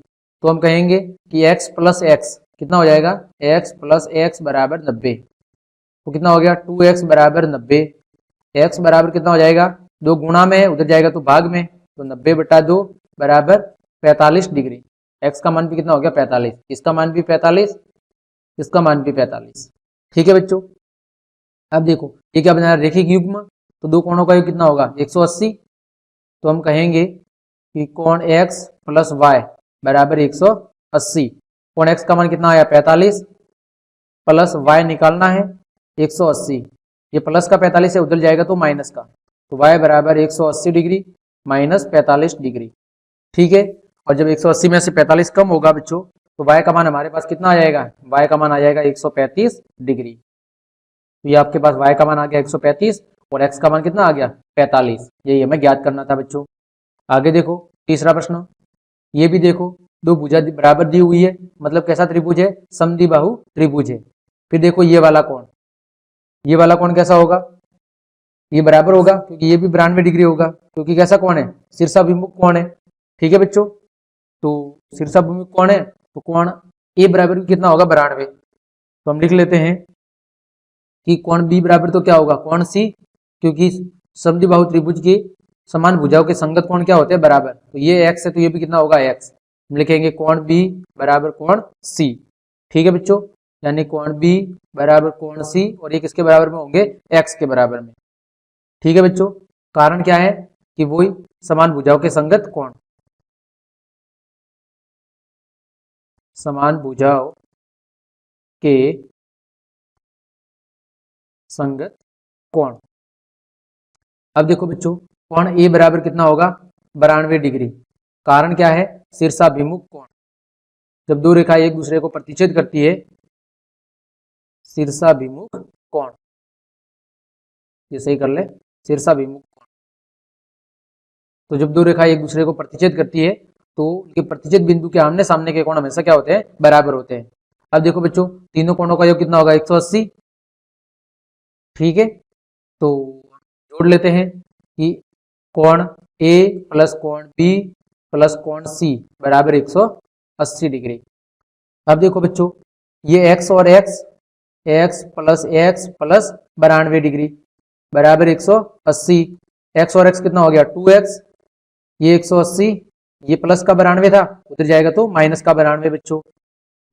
Speaker 1: तो हम कहेंगे कि x प्लस एक्स कितना हो जाएगा? x प्लस एक्स बराबर 90। तो कितना हो गया? 2x बराबर 90। x बराबर कितना हो जाएगा? दो गुणा में, उधर जाएगा तो भाग में, तो 90/2 बराबर 45 डिग्री। x का मान भी कितना हो गया? 45। इसका मान भी 45, इसका मान भी 45। ठीक है बच्चों, अब देखो ये क्या बना? रेखिक युग्म। तो दो कोणों का योग कितना होगा? 180। तो हम कहेंगे कि कोण x प्लस वाई बराबर 180। कोण x का मान कितना आया? 45। प्लस y निकालना है 180, ये प्लस का 45 है, उधर जाएगा तो माइनस का, तो y बराबर 180 डिग्री माइनस 45 डिग्री। ठीक है, और जब 180 में से 45 कम होगा बच्चों तो y का मान हमारे पास कितना आ जाएगा, y का मान आ जाएगा 135 डिग्री। तो ये आपके पास y का मान आ गया 135 और x का मान कितना आ गया 45, यही हमें ज्ञात करना था बच्चों। आगे देखो तीसरा प्रश्न, ये भी देखो दो भुजा बराबर दी हुई है, मतलब कैसा त्रिभुज है, समद्विबाहु त्रिभुज है। फिर देखो ये वाला कोण, ये वाला कोण कैसा होगा, ये बराबर होगा क्योंकि ये भी 92 डिग्री होगा, क्योंकि कैसा कोण है, शीर्षाभिमुख कोण है। ठीक है बच्चों, तो शीर्षाभिमुख कोण है तो कोण ए बराबर कितना होगा 92, तो हम लिख लेते हैं कि कोण बी बराबर तो क्या होगा कोण सी, क्योंकि समद्विबाहु त्रिभुज के समान भुजाओं के संगत कोण क्या होते हैं बराबर, तो ये x है तो ये भी कितना होगा x, हम लिखेंगे कोण बी बराबर कोण सी। ठीक है बच्चों, यानी कोण बी बराबर कोण सी और ये किसके बराबर में होंगे x के बराबर में। ठीक है बच्चों, कारण क्या है कि वही समान भुजाओं के संगत कोण, समान भुजाओं के संगत कोण। अब देखो बच्चों कोण ए बराबर कितना होगा 92 डिग्री, कारण क्या है शीर्षाभिमुख कोण, जब दो रेखाएं एक दूसरे को प्रतिच्छेद करती है, शीर्षाभिमुख कोण, ये सही कर ले, शीर्षाभिमुख कोण, तो जब दो रेखाएं एक दूसरे को प्रतिच्छेद करती है तो उनके प्रतिच्छेद बिंदु के आमने सामने के कोण हमेशा क्या होते हैं बराबर होते हैं। अब देखो बच्चों तीनों कोणों का योग कितना होगा 180। ठीक है, तो जोड़ लेते हैं कि कोण ए प्लस कोण बी प्लस कोण सी बराबर 180 डिग्री। अब देखो बच्चों ये x और x प्लस 92 डिग्री बराबर 180, x और x कितना हो गया 2x, ये 180, ये प्लस का 92 था, उधर जाएगा तो माइनस का 92 बच्चों,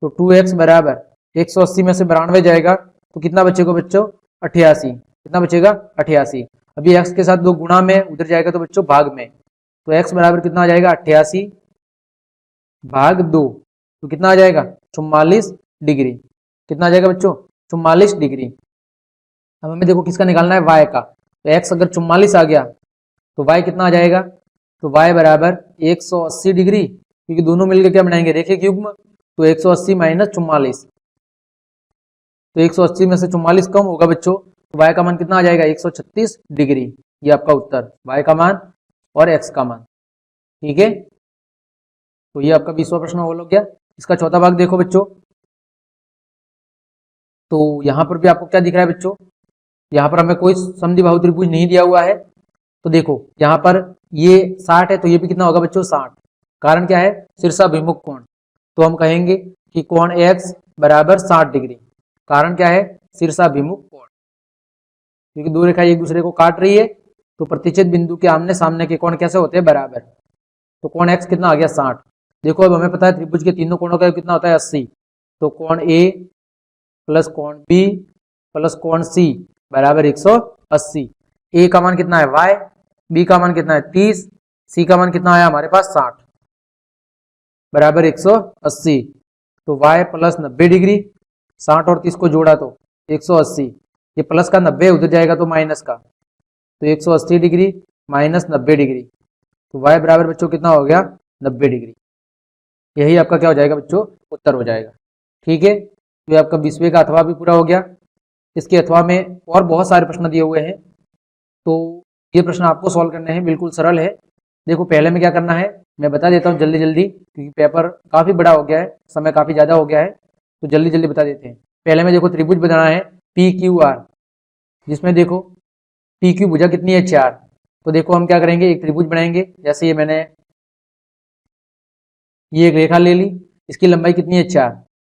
Speaker 1: तो 2x बराबर 180 में से 92 जाएगा तो कितना बचेगा बच्चों 88, कितना बचेगा 88। अभी x के साथ दो गुणा में, उधर जाएगा तो बच्चों भाग में, तो x बराबर कितना आ जाएगा 88 भाग 2, तो कितना आ जाएगा 44 डिग्री, कितना आ जाएगा बच्चों 44 डिग्री। अब हमें देखो किसका निकालना है y का, तो x अगर 44 आ गया तो y कितना आ जाएगा, तो y बराबर 180 डिग्री, क्योंकि दोनों मिलकर क्या बनाएंगे रेखिक युग्म, तो 180 माइनस 44, तो 180 में से 44 कम होगा बच्चों, तो y का मान कितना आ जाएगा 136 डिग्री। ये आपका उत्तर y का मान और x का मान। ठीक है, तो ये आपका 20वां प्रश्न हो गया। इसका चौथा भाग देखो बच्चों, तो यहां पर भी आपको क्या दिख रहा है बच्चों, यहाँ पर हमें कोई समद्विबाहु त्रिभुज नहीं दिया हुआ है, तो देखो यहाँ पर ये 60 है तो ये भी कितना होगा बच्चों 60, कारण क्या है शीर्षाभिमुख कोण, तो हम कहेंगे कि कोण x बराबर 60 डिग्री, कारण क्या है शीर्षाभिमुख कोण, क्योंकि दो रेखाएं एक दूसरे को काट रही है तो प्रतिच्छेद बिंदु के आमने सामने के कोण कैसे होते हैं बराबर, तो कोण x कितना आ गया 60। देखो अब हमें पता है त्रिभुज के तीनों कोणों का कितना होता है 80, तो कोण a प्लस कोण b प्लस कोण c बराबर 180। a का मान कितना है y, b का मान कितना है 30, c का मान कितना आया हमारे पास 60 बराबर 180, तो y प्लस 90 डिग्री, 60 और 30 को जोड़ा तो 180, ये प्लस का 90 उधर जाएगा तो माइनस का, तो 180 डिग्री माइनस 90 डिग्री, तो y बराबर बच्चों कितना हो गया 90 डिग्री। यही आपका क्या हो जाएगा बच्चों उत्तर हो जाएगा। ठीक है, तो आपका 20वें का अथवा भी पूरा हो गया। इसके अथवा में और बहुत सारे प्रश्न दिए हुए हैं, तो ये प्रश्न आपको सॉल्व करने हैं, बिल्कुल सरल है। देखो पहले में क्या करना है मैं बता देता हूँ जल्दी जल्दी, क्योंकि पेपर काफ़ी बड़ा हो गया है, समय काफ़ी ज़्यादा हो गया है, तो जल्दी जल्दी बता देते हैं। पहले में देखो त्रिभुज बनाना है PQR, जिसमें देखो PQ भुजा कितनी है 4, तो देखो हम क्या करेंगे एक त्रिभुज बनाएंगे, जैसे ये मैंने ये एक रेखा ले ली, इसकी लंबाई कितनी है 4,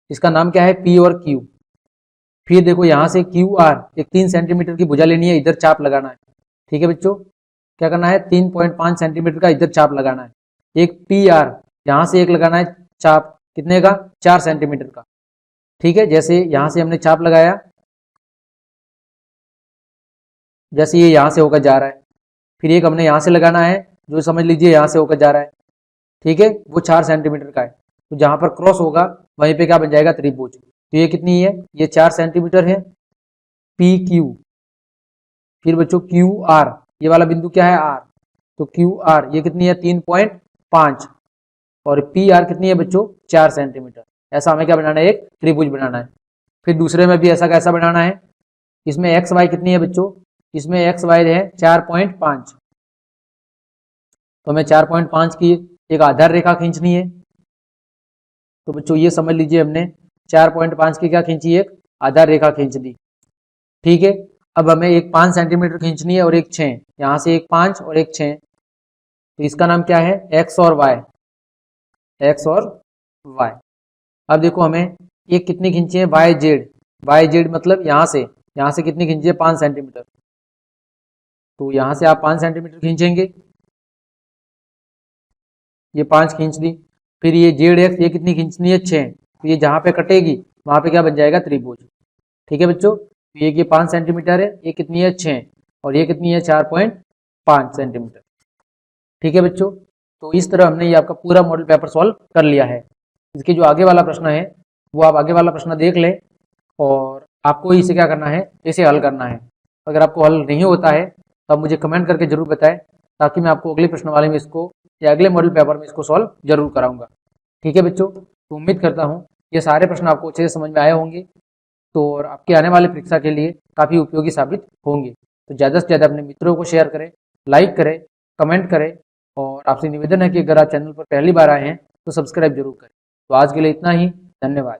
Speaker 1: इसका नाम क्या है P और Q। फिर देखो यहाँ से QR एक 3 सेंटीमीटर की भुजा लेनी है, इधर चाप लगाना है। ठीक है बच्चों, क्या करना है 3.5 सेंटीमीटर का इधर चाप लगाना है। एक PR यहाँ से एक लगाना है चाप, कितने का 4 सेंटीमीटर का। ठीक है, जैसे यहाँ से हमने चाप लगाया, जैसे ये यहाँ से होकर जा रहा है, फिर एक हमने यहाँ से लगाना है जो समझ लीजिए यहाँ से होकर जा रहा है। ठीक है, वो 4 सेंटीमीटर का है, तो जहाँ पर क्रॉस होगा वहीं पे क्या बन जाएगा त्रिभुज, तो ये कितनी है, ये 4 सेंटीमीटर है पी क्यू। फिर बच्चों क्यू आर, ये वाला बिंदु क्या है आर, तो क्यू आर ये कितनी है 3.5 और पी आर कितनी है बच्चों 4 सेंटीमीटर। ऐसा हमें क्या बनाना है, एक त्रिभुज बनाना है। फिर दूसरे में भी ऐसा कैसा बनाना है, इसमें एक्स वाई कितनी है बच्चों, इसमें एक्स वाई है 4.5, तो हमें 4.5 की एक आधार रेखा खींचनी है। तो बच्चों ये समझ लीजिए हमने 4.5 की क्या खींची, एक आधार रेखा खींच दी। ठीक है, अब हमें एक 5 सेंटीमीटर खींचनी है और एक 6, यहाँ से एक 5 और एक 6, तो इसका नाम क्या है एक्स और वाई, एक्स और वाई। अब देखो हमें एक कितनी खींची है वाई जेड, वाई जेड मतलब यहाँ से कितनी खींची है 5 सेंटीमीटर, तो यहाँ से आप 5 सेंटीमीटर खींचेंगे, ये 5 खींच दी। फिर ये जेड एक्स ये कितनी खींचनी है 6, तो ये जहाँ पे कटेगी वहाँ पे क्या बन जाएगा त्रिभुज। ठीक है बच्चों, तो ये 5 सेंटीमीटर है, ये कितनी है 6 और ये कितनी है 4.5 सेंटीमीटर। ठीक है बच्चों, तो इस तरह हमने ये आपका पूरा मॉडल पेपर सॉल्व कर लिया है। इसके जो आगे वाला प्रश्न है वो आप आगे वाला प्रश्न देख लें और आपको इसे क्या करना है, इसे हल करना है। अगर आपको हल नहीं होता है तो आप मुझे कमेंट करके जरूर बताएं, ताकि मैं आपको अगले प्रश्न वाले में इसको या अगले मॉडल पेपर में इसको सॉल्व जरूर कराऊंगा। ठीक है बच्चों, तो उम्मीद करता हूँ ये सारे प्रश्न आपको अच्छे से समझ में आए होंगे, तो और आपके आने वाले परीक्षा के लिए काफ़ी उपयोगी साबित होंगे। तो ज़्यादा से ज़्यादा अपने मित्रों को शेयर करें, लाइक करें, कमेंट करें और आपसे निवेदन है कि अगर आप चैनल पर पहली बार आए हैं तो सब्सक्राइब जरूर करें। तो आज के लिए इतना ही, धन्यवाद।